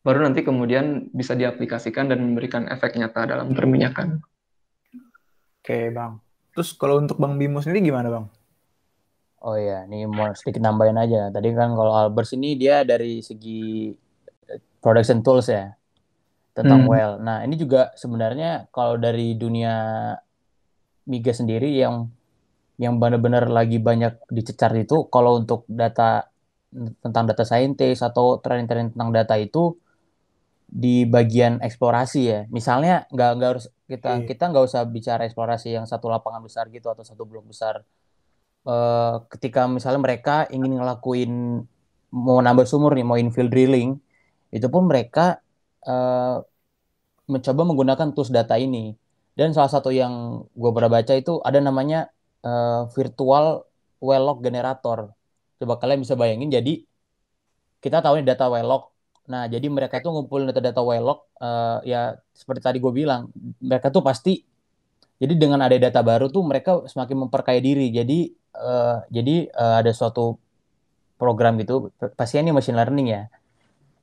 baru nanti kemudian bisa diaplikasikan dan memberikan efek nyata dalam perminyakan. Oke, Bang. Terus kalau untuk Bang Bimo sendiri gimana, Bang? Oh iya, ini mau sedikit nambahin aja. Tadi kan kalau Albers ini dia dari segi production tools ya, tentang Hmm. well. Nah, ini juga sebenarnya kalau dari dunia migas sendiri yang benar-benar lagi banyak dicecar itu kalau untuk data tentang data scientist atau tren-tren tentang data itu di bagian eksplorasi ya. Misalnya nggak harus kita Oke. kita nggak usah bicara eksplorasi yang satu lapangan besar gitu atau satu blok besar. Ketika misalnya mereka ingin ngelakuin mau nambah sumur nih, mau infill drilling, itu pun mereka eh, mencoba menggunakan tools data ini. Dan salah satu yang gue pernah baca itu ada namanya virtual well log generator. Coba kalian bisa bayangin, jadi kita tahu ini data well log. Nah, jadi mereka tuh ngumpulin data-data well log, ya seperti tadi gue bilang, mereka tuh pasti, jadi dengan ada data baru tuh mereka semakin memperkaya diri. Jadi ada suatu program gitu, pasti ini machine learning ya,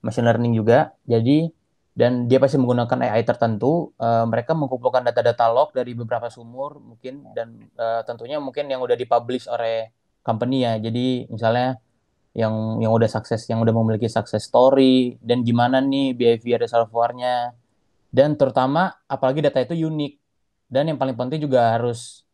machine learning juga. Jadi dan dia pasti menggunakan AI tertentu. Mereka mengumpulkan data-data log dari beberapa sumur mungkin dan tentunya mungkin yang udah dipublish oleh company ya. Jadi misalnya yang udah sukses, yang udah memiliki success story dan gimana nih behavior reservoirnya dan terutama apalagi data itu unik dan yang paling penting juga harus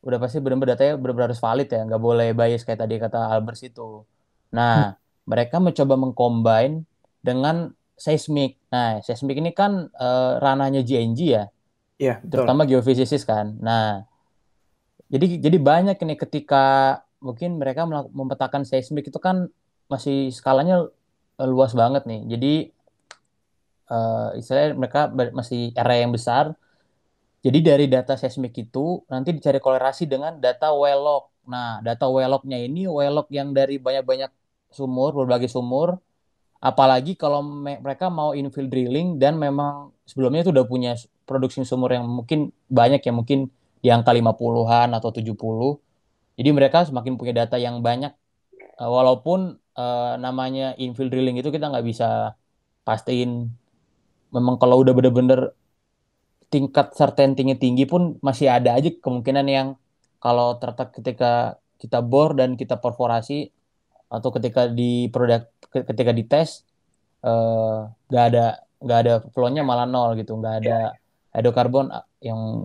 udah pasti benar-benar datanya benar-benar harus valid ya, nggak boleh bias kayak tadi kata Albers itu. Hmm. Nah, mereka mencoba mengcombine dengan seismik. Nah, seismik ini kan ranahnya GNG ya, Iya, betul. terutama geofisika kan. Nah, jadi banyak ini ketika mungkin mereka memetakan seismik itu kan masih skalanya luas banget nih. Jadi istilahnya mereka masih area yang besar. Jadi dari data seismik itu nanti dicari kolerasi dengan data well log. Nah, data well lognya ini well log yang dari banyak-banyak sumur, berbagai sumur. Apalagi kalau mereka mau infill drilling dan memang sebelumnya itu udah punya produksi sumur yang mungkin banyak ya, mungkin di angka 50-an atau 70. Jadi mereka semakin punya data yang banyak. Walaupun namanya infill drilling itu kita nggak bisa pastiin. Memang kalau udah bener-bener tingkat certainty-nya tinggi pun masih ada aja kemungkinan yang kalau ternyata ketika kita bor dan kita perforasi atau ketika di produk ketika dites eh, nggak ada nggak ada flow-nya malah nol gitu, nggak ada hidrokarbon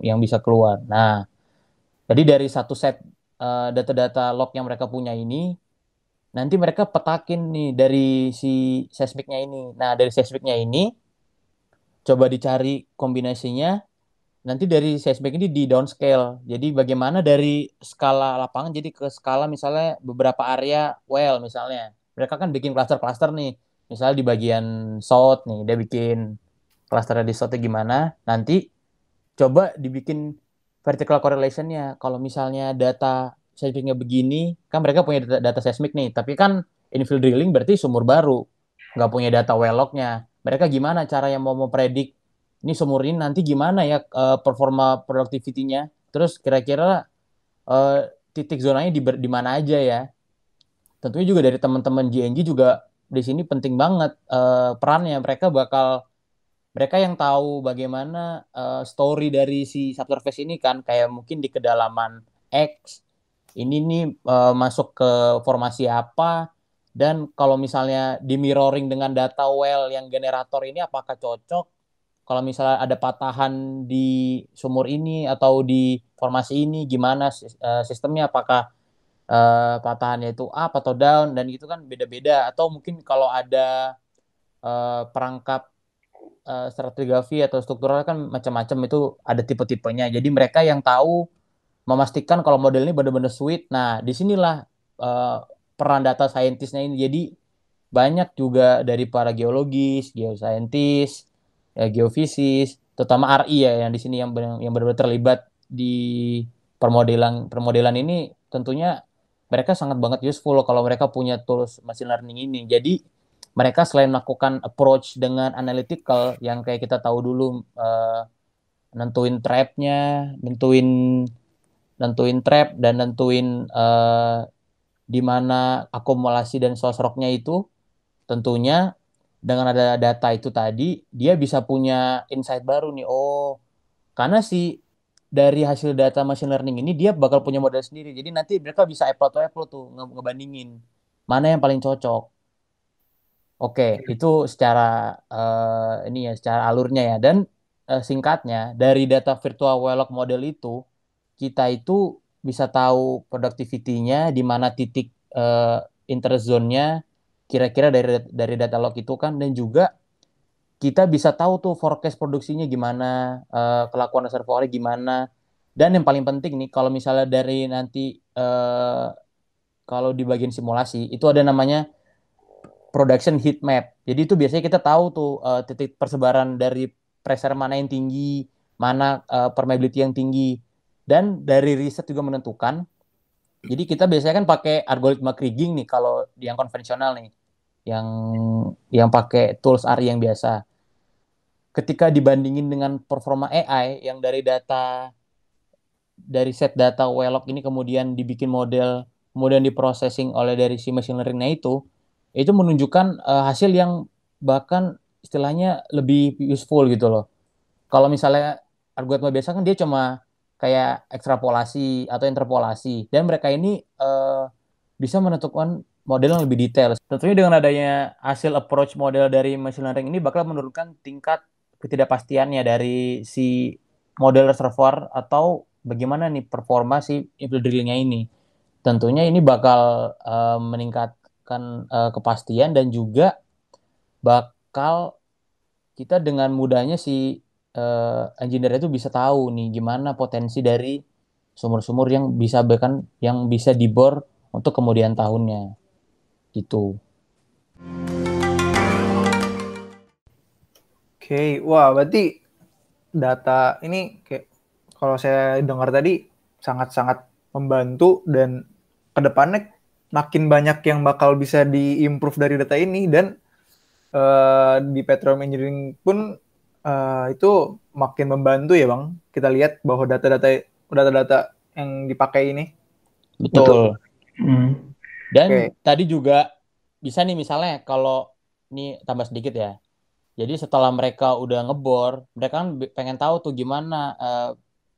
yang bisa keluar. Nah, jadi dari satu set data-data log yang mereka punya ini nanti mereka petakin nih dari si seismiknya ini. Nah, dari seismiknya ini coba dicari kombinasinya. Nanti dari seismik ini di downscale. Jadi bagaimana dari skala lapangan jadi ke skala misalnya beberapa area well misalnya. Mereka kan bikin cluster-cluster nih. Misalnya di bagian south nih, dia bikin clusternya di south gimana. Nanti coba dibikin vertical correlation-nya. Kalau misalnya data seismiknya begini, kan mereka punya data seismik nih. Tapi kan infill drilling berarti sumur baru. Nggak punya data well log-nya. Mereka gimana cara yang mau mempredik ini sumur ini nanti gimana ya performa productivity-nya. Terus kira-kira eh, titik zonanya di mana aja ya. Tentunya juga dari teman-teman GNG juga di sini penting banget perannya. Mereka yang tahu bagaimana story dari si subsurface ini kan kayak mungkin di kedalaman X ini nih masuk ke formasi apa dan kalau misalnya di mirroring dengan data well yang generator ini apakah cocok kalau misalnya ada patahan di sumur ini atau di formasi ini gimana sistemnya apakah patahannya itu up atau down dan itu kan beda-beda atau mungkin kalau ada perangkap stratigrafi atau struktural kan macam-macam itu ada tipe-tipenya. Jadi mereka yang tahu memastikan kalau model ini benar-benar sweet. Nah, disinilah uh, peran data scientist-nya ini. Jadi banyak juga dari para geologis, geosaintis, ya, geofisis, terutama RI ya yang di sini yang benar-benar terlibat di permodelan permodelan ini tentunya mereka sangat banget useful kalau mereka punya tools machine learning ini. Jadi mereka selain melakukan approach dengan analytical yang kayak kita tahu dulu nentuin trap-nya, nentuin nentuin trap dan nentuin di mana akumulasi dan source rock-nya itu tentunya dengan ada data itu tadi dia bisa punya insight baru nih. Oh, karena si dari hasil data machine learning ini dia bakal punya model sendiri. Jadi nanti mereka bisa apple to apple tuh ngebandingin mana yang paling cocok. Oke, itu secara ini ya, secara alurnya ya. Dan singkatnya, dari data virtual Wheelock model itu, kita itu bisa tahu productivity-nya di mana titik interzone-nya kira-kira dari data log itu kan, dan juga kita bisa tahu tuh forecast produksinya gimana, kelakuan reservoirnya gimana. Dan yang paling penting nih, kalau misalnya dari nanti kalau di bagian simulasi itu ada namanya production heat map. Jadi itu biasanya kita tahu tuh titik persebaran dari pressure mana yang tinggi, mana permeability yang tinggi. Dan dari riset juga menentukan. Jadi kita biasanya kan pakai algoritma kriging nih kalau yang konvensional nih, yang pakai tools ARI yang biasa. Ketika dibandingin dengan performa AI yang dari set data Wheelock ini kemudian dibikin model, kemudian diprocessing oleh dari si machine learning-nya itu menunjukkan hasil yang bahkan istilahnya lebih useful gitu loh. Kalau misalnya algoritma biasa kan dia cuma kayak ekstrapolasi atau interpolasi, dan mereka ini bisa menentukan model yang lebih detail. Tentunya dengan adanya hasil approach model dari machine learning ini bakal menurunkan tingkat ketidakpastiannya dari si model reservoir atau bagaimana nih performa si infill drillnya ini. Tentunya ini bakal meningkatkan kepastian, dan juga bakal kita dengan mudahnya si engineer itu bisa tahu nih gimana potensi dari sumur-sumur yang bisa bahkan yang bisa dibor untuk kemudian tahunnya gitu. Oke, wah berarti data ini kayak kalau saya dengar tadi sangat-sangat membantu, dan kedepannya makin banyak yang bakal bisa diimprove dari data ini, dan di petroleum engineering pun itu makin membantu ya Bang. Kita lihat bahwa data-data yang dipakai ini. Betul. Dan Oke. tadi juga bisa nih misalnya kalau ini tambah sedikit ya. Jadi setelah mereka udah ngebor, mereka kan pengen tahu tuh gimana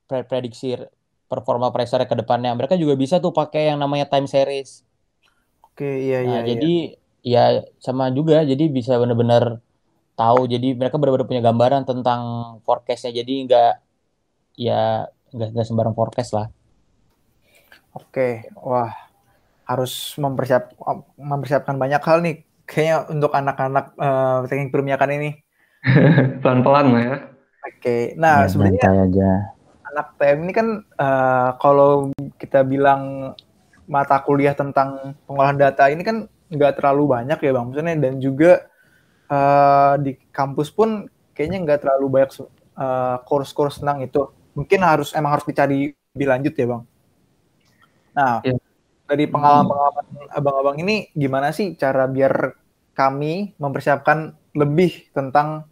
prediksi performa pressure ke depannya. Mereka juga bisa tuh pakai yang namanya time series. Oke, iya Nah, iya iya. jadi ya sama juga, jadi bisa benar-benar tahu. Jadi mereka benar-benar punya gambaran tentang forecast-nya. Jadi nggak sembarang forecast lah. Oke, wah harus mempersiapkan banyak hal nih kayaknya untuk anak-anak teknik permiakan ini. Pelan-pelan lah ya. Oke, nah Ya, sebenarnya santai aja. anak TM ini kan kalau kita bilang mata kuliah tentang pengolahan data ini kan nggak terlalu banyak ya Bang, maksudnya, dan juga di kampus pun kayaknya nggak terlalu banyak course-course tentang itu. Mungkin emang harus dicari lebih lanjut ya Bang. Nah, Ya. dari pengalaman abang-abang ini gimana sih cara biar kami mempersiapkan lebih tentang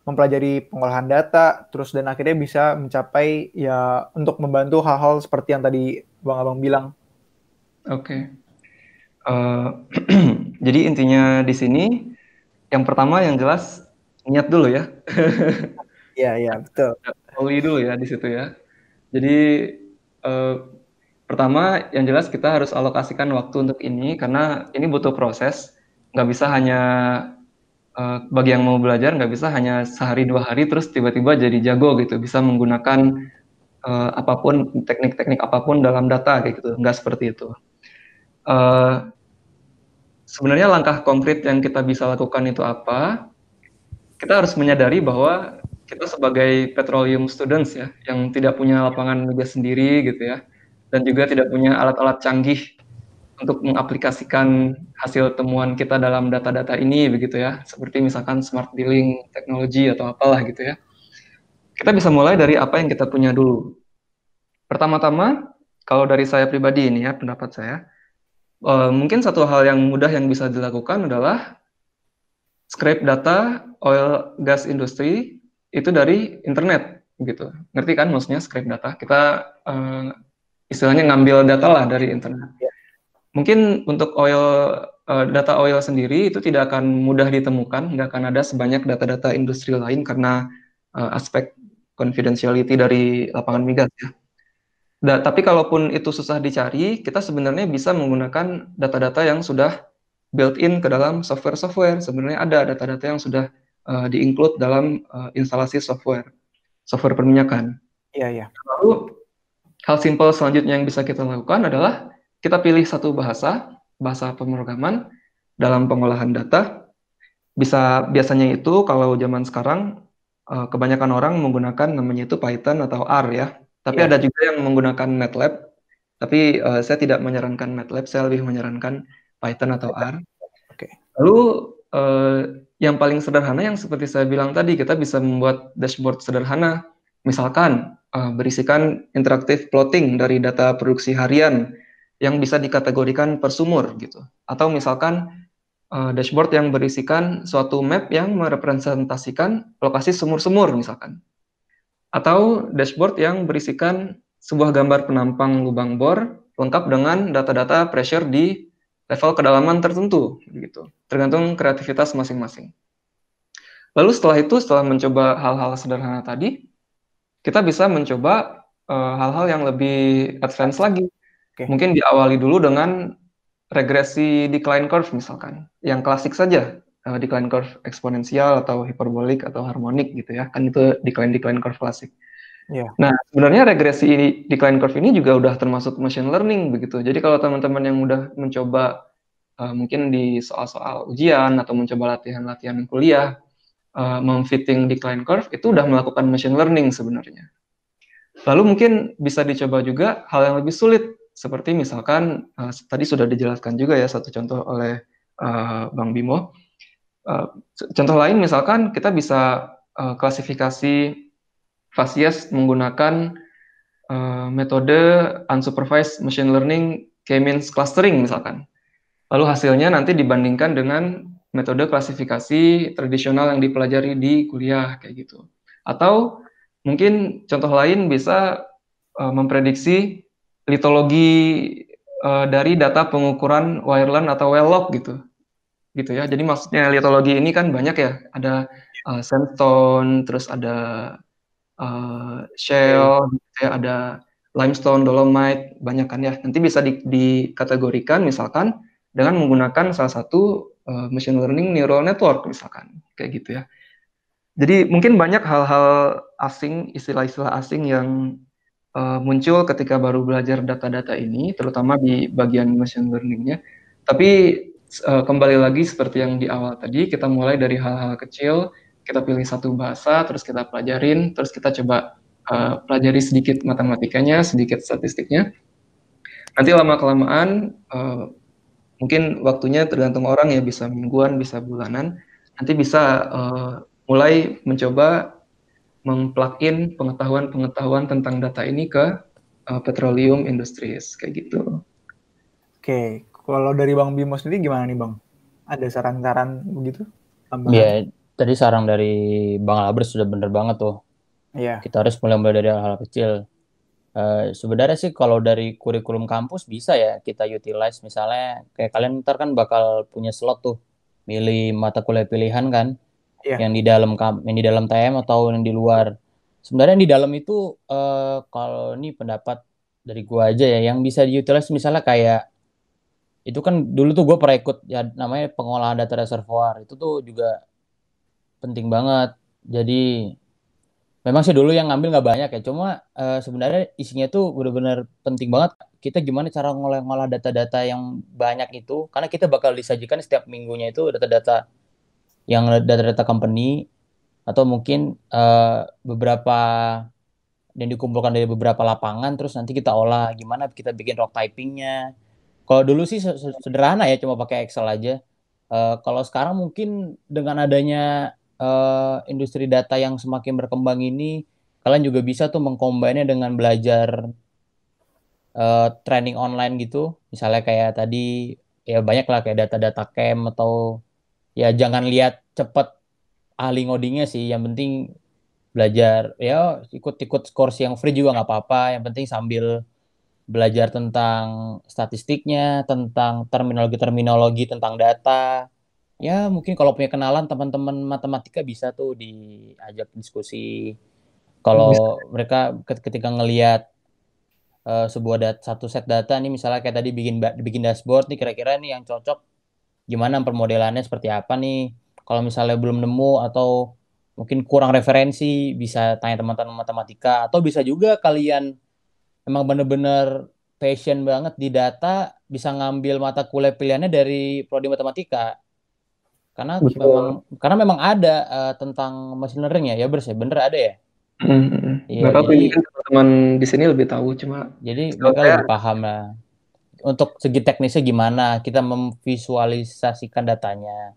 mempelajari pengolahan data, terus dan akhirnya bisa mencapai ya untuk membantu hal-hal seperti yang tadi abang-abang bilang. Oke. Jadi intinya di sini yang pertama yang jelas niat dulu ya. Iya, iya, betul. Oli dulu ya di situ ya. Jadi pertama yang jelas kita harus alokasikan waktu untuk ini karena ini butuh proses. Nggak bisa hanya bagi yang mau belajar nggak bisa hanya sehari 2 hari terus tiba-tiba jadi jago gitu. Bisa menggunakan apapun teknik-teknik apapun dalam data kayak gitu. Nggak seperti itu. Sebenarnya langkah konkret yang kita bisa lakukan itu apa? Kita harus menyadari bahwa kita sebagai petroleum students ya, yang tidak punya lapangan kerja sendiri gitu ya, dan juga tidak punya alat-alat canggih untuk mengaplikasikan hasil temuan kita dalam data-data ini begitu ya, seperti misalkan smart drilling teknologi atau apalah gitu ya. Kita bisa mulai dari apa yang kita punya dulu. Pertama-tama, kalau dari saya pribadi ini ya, pendapat saya, mungkin satu hal yang mudah yang bisa dilakukan adalah scrape data oil gas industry itu dari internet gitu. Ngerti kan maksudnya scrape data? Kita istilahnya ngambil data lah dari internet. Mungkin untuk data oil sendiri itu tidak akan mudah ditemukan, nggak akan ada sebanyak data-data industri lain karena aspek confidentiality dari lapangan migas ya. Tapi kalaupun itu susah dicari, kita sebenarnya bisa menggunakan data-data yang sudah built-in ke dalam software-software. Sebenarnya ada data-data yang sudah di-include dalam instalasi software perminyakan. Iya. Lalu hal simpel selanjutnya yang bisa kita lakukan adalah kita pilih satu bahasa pemrograman dalam pengolahan data. Biasanya itu kalau zaman sekarang kebanyakan orang menggunakan namanya itu Python atau R ya. Tapi ada juga yang menggunakan MATLAB. Tapi saya tidak menyarankan MATLAB, saya lebih menyarankan Python atau R. Lalu yang paling sederhana yang seperti saya bilang tadi, kita bisa membuat dashboard sederhana. Misalkan berisikan interaktif plotting dari data produksi harian yang bisa dikategorikan per sumur gitu. Atau misalkan dashboard yang berisikan suatu map yang merepresentasikan lokasi sumur-sumur misalkan. Atau dashboard yang berisikan sebuah gambar penampang lubang bor lengkap dengan data-data pressure di level kedalaman tertentu gitu. Tergantung kreativitas masing-masing. Lalu setelah mencoba hal-hal sederhana tadi, kita bisa mencoba hal-hal yang lebih advance lagi. Mungkin diawali dulu dengan regresi decline curve misalkan, yang klasik saja, decline curve eksponensial atau hiperbolik atau harmonik gitu ya, kan itu decline curve klasik. Nah, sebenarnya regresi decline curve ini juga udah termasuk machine learning begitu. Jadi kalau teman-teman yang udah mencoba mungkin di soal-soal ujian atau mencoba latihan-latihan kuliah memfitting decline curve itu udah melakukan machine learning sebenarnya. Lalu mungkin bisa dicoba juga hal yang lebih sulit seperti misalkan tadi sudah dijelaskan juga ya satu contoh oleh Bang Bimo. Contoh lain misalkan kita bisa klasifikasi Fasies menggunakan metode unsupervised machine learning k-means clustering misalkan. Lalu hasilnya nanti dibandingkan dengan metode klasifikasi tradisional yang dipelajari di kuliah kayak gitu. Atau mungkin contoh lain bisa memprediksi litologi dari data pengukuran wireline atau well log gitu ya. Jadi maksudnya litologi ini kan banyak ya, ada sandstone, terus ada shale, ada limestone, dolomite, banyak kan ya. Nanti bisa dikategorikan misalkan dengan menggunakan salah satu machine learning neural network misalkan, kayak gitu ya. Jadi mungkin banyak hal-hal asing, istilah-istilah asing yang muncul ketika baru belajar data-data ini, terutama di bagian machine learning-nya. Tapi kembali lagi seperti yang di awal tadi, kita mulai dari hal-hal kecil, kita pilih satu bahasa, terus kita pelajarin, terus kita coba pelajari sedikit matematikanya, sedikit statistiknya. Nanti lama-kelamaan, mungkin waktunya tergantung orang ya, bisa mingguan, bisa bulanan, nanti bisa mulai mencoba meng-plug-in pengetahuan tentang data ini ke petroleum industries, kayak gitu. Oke, kalau dari Bang Bimo sendiri gimana nih Bang? Ada saran-saran begitu? Iya, tadi saran dari Bang Albert sudah bener banget tuh. Iya. Kita harus mulai dari hal-hal kecil. Sebenarnya sih kalau dari kurikulum kampus bisa ya kita utilize, misalnya kayak kalian ntar kan bakal punya slot tuh milih mata kuliah pilihan kan, yang di dalam TM atau yang di luar. Sebenarnya di dalam itu kalau ini pendapat dari gua aja ya, yang bisa diutilize misalnya kayak itu kan dulu tuh gue pernah ikut ya namanya pengolahan data reservoir, itu tuh juga penting banget. Jadi memang sih dulu yang ngambil nggak banyak ya, cuma sebenarnya isinya tuh benar-benar penting banget. Kita gimana cara ngolah data-data yang banyak itu, karena kita bakal disajikan setiap minggunya itu data-data data-data company atau mungkin beberapa yang dikumpulkan dari beberapa lapangan, terus nanti kita olah gimana kita bikin log typingnya. Kalau dulu sih sederhana ya, cuma pakai Excel aja. Kalau sekarang mungkin dengan adanya industri data yang semakin berkembang ini, kalian juga bisa tuh mengcombine-nya dengan belajar training online gitu. Misalnya kayak tadi ya banyak lah kayak data-data camp, atau ya jangan lihat cepet ahli ngodingnya sih. Yang penting belajar ya ikut-ikut course yang free juga nggak apa-apa. Yang penting sambil belajar tentang statistiknya, tentang terminologi-terminologi tentang data. Ya mungkin kalau punya kenalan teman-teman matematika bisa tuh diajak diskusi. Kalau mereka ketika ngelihat satu set data nih, misalnya kayak tadi bikin dashboard nih, kira-kira nih yang cocok gimana permodelannya seperti apa nih. Kalau misalnya belum nemu atau mungkin kurang referensi, bisa tanya teman-teman matematika, atau bisa juga kalian emang bener-bener passion banget di data, bisa ngambil mata kuliah pilihannya dari prodi matematika. Karena Betul. memang ada tentang machine learning ya, bener ada ya. Iya, Nggak tahu jadi ini kan teman-teman di sini lebih tahu, cuma setahu mereka saya lebih paham lah. Untuk segi teknisnya gimana kita memvisualisasikan datanya.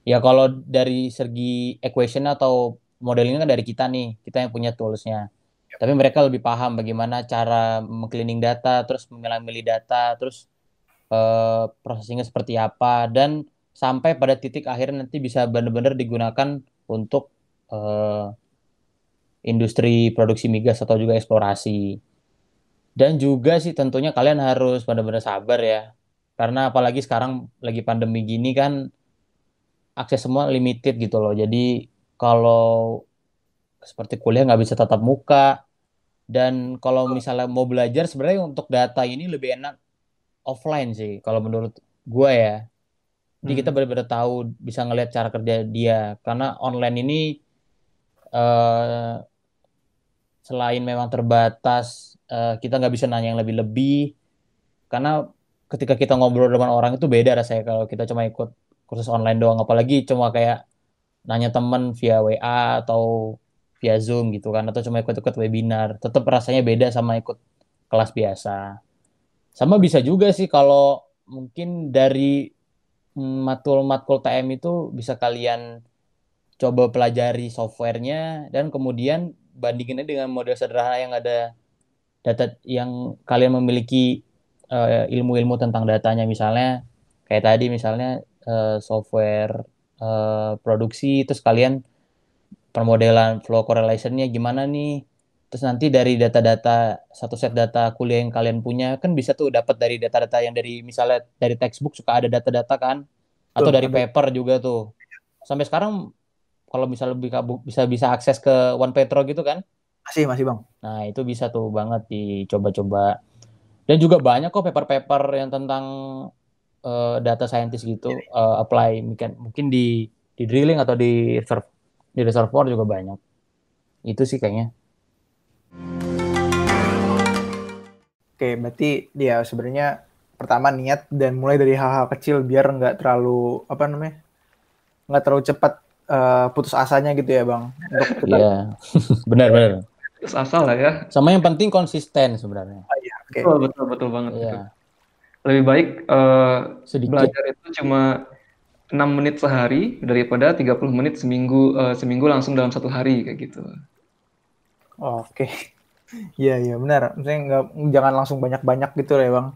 Ya kalau dari segi equation atau modelingnya kan dari kita nih, kita yang punya toolsnya. Tapi mereka lebih paham bagaimana cara mengcleaning data, terus memilah-milih data, terus processingnya seperti apa, dan sampai pada titik akhirnya nanti bisa benar-benar digunakan untuk eh, industri produksi migas atau juga eksplorasi. Dan juga sih tentunya kalian harus benar-benar sabar ya. Karena apalagi sekarang lagi pandemi gini kan akses semua limited gitu loh. Jadi kalau seperti kuliah nggak bisa tatap muka, dan kalau misalnya mau belajar sebenarnya untuk data ini lebih enak offline sih kalau menurut gue ya. Jadi kita benar-benar tahu, bisa ngelihat cara kerja dia. Karena online ini eh, selain memang terbatas, kita nggak bisa nanya yang lebih-lebih. Karena ketika kita ngobrol dengan orang itu beda rasanya kalau kita cuma ikut kursus online doang. Apalagi cuma kayak nanya temen via WA atau via Zoom gitu kan. Atau cuma ikut-ikut webinar. Tetap rasanya beda sama ikut kelas biasa. Sama bisa juga sih kalau mungkin dari matkul-matkul TM itu bisa kalian coba pelajari softwarenya, dan kemudian bandinginnya dengan model sederhana yang ada data yang kalian memiliki ilmu-ilmu tentang datanya. Misalnya kayak tadi misalnya software produksi, terus kalian permodelan flow correlation-nya gimana nih, terus nanti dari data-data, satu set data kuliah yang kalian punya kan bisa tuh dapat dari data-data yang dari misalnya dari textbook suka ada data-data kan, atau Betul, dari ada. paper juga tuh. Sampai sekarang kalau misalnya bisa akses ke One Petro gitu kan. Masih Bang. Nah, itu bisa tuh banget dicoba-coba. Dan juga banyak kok paper-paper yang tentang data scientist gitu, apply mungkin di drilling atau di reservoir juga banyak. Itu sih kayaknya. Oke, berarti dia sebenarnya pertama niat dan mulai dari hal-hal kecil biar nggak terlalu nggak terlalu cepat putus asanya gitu ya Bang. Untuk kita. Iya, benar-benar. terus asal lah ya. Sama yang penting konsisten sebenarnya. Iya, oke. Betul banget itu. Iya, Lebih baik sedikit. belajar itu cuma 6 menit sehari daripada 30 menit seminggu langsung dalam satu hari kayak gitu. Oke. Iya benar. Maksudnya jangan langsung banyak-banyak gitu ya Bang.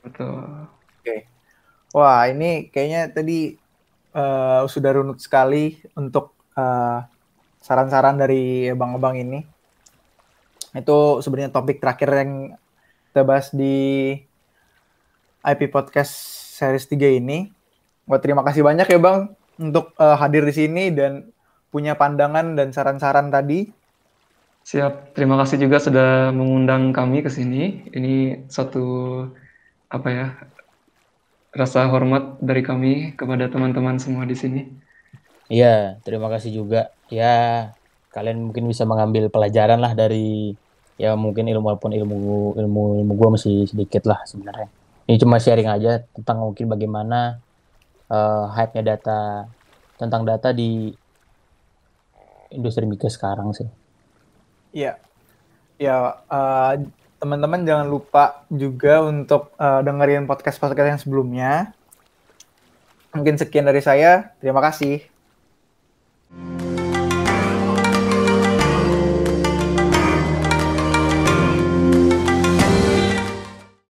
Betul. Oke. Wah, ini kayaknya tadi sudah runut sekali untuk saran-saran dari abang-abang ini. Itu sebenarnya topik terakhir yang kita bahas di IP Podcast Series 3 ini. Wah, terima kasih banyak ya Bang untuk hadir di sini dan punya pandangan dan saran-saran tadi. Siap, terima kasih juga sudah mengundang kami ke sini. Ini satu rasa hormat dari kami kepada teman-teman semua di sini. Iya, terima kasih juga. Ya, kalian mungkin bisa mengambil pelajaran lah dari, ya mungkin walaupun ilmu gue masih sedikit lah sebenarnya. Ini cuma sharing aja tentang mungkin bagaimana hype-nya tentang data di industri migas sekarang sih. Iya. Ya, teman-teman jangan lupa juga untuk dengerin podcast-podcast yang sebelumnya. Mungkin sekian dari saya. Terima kasih.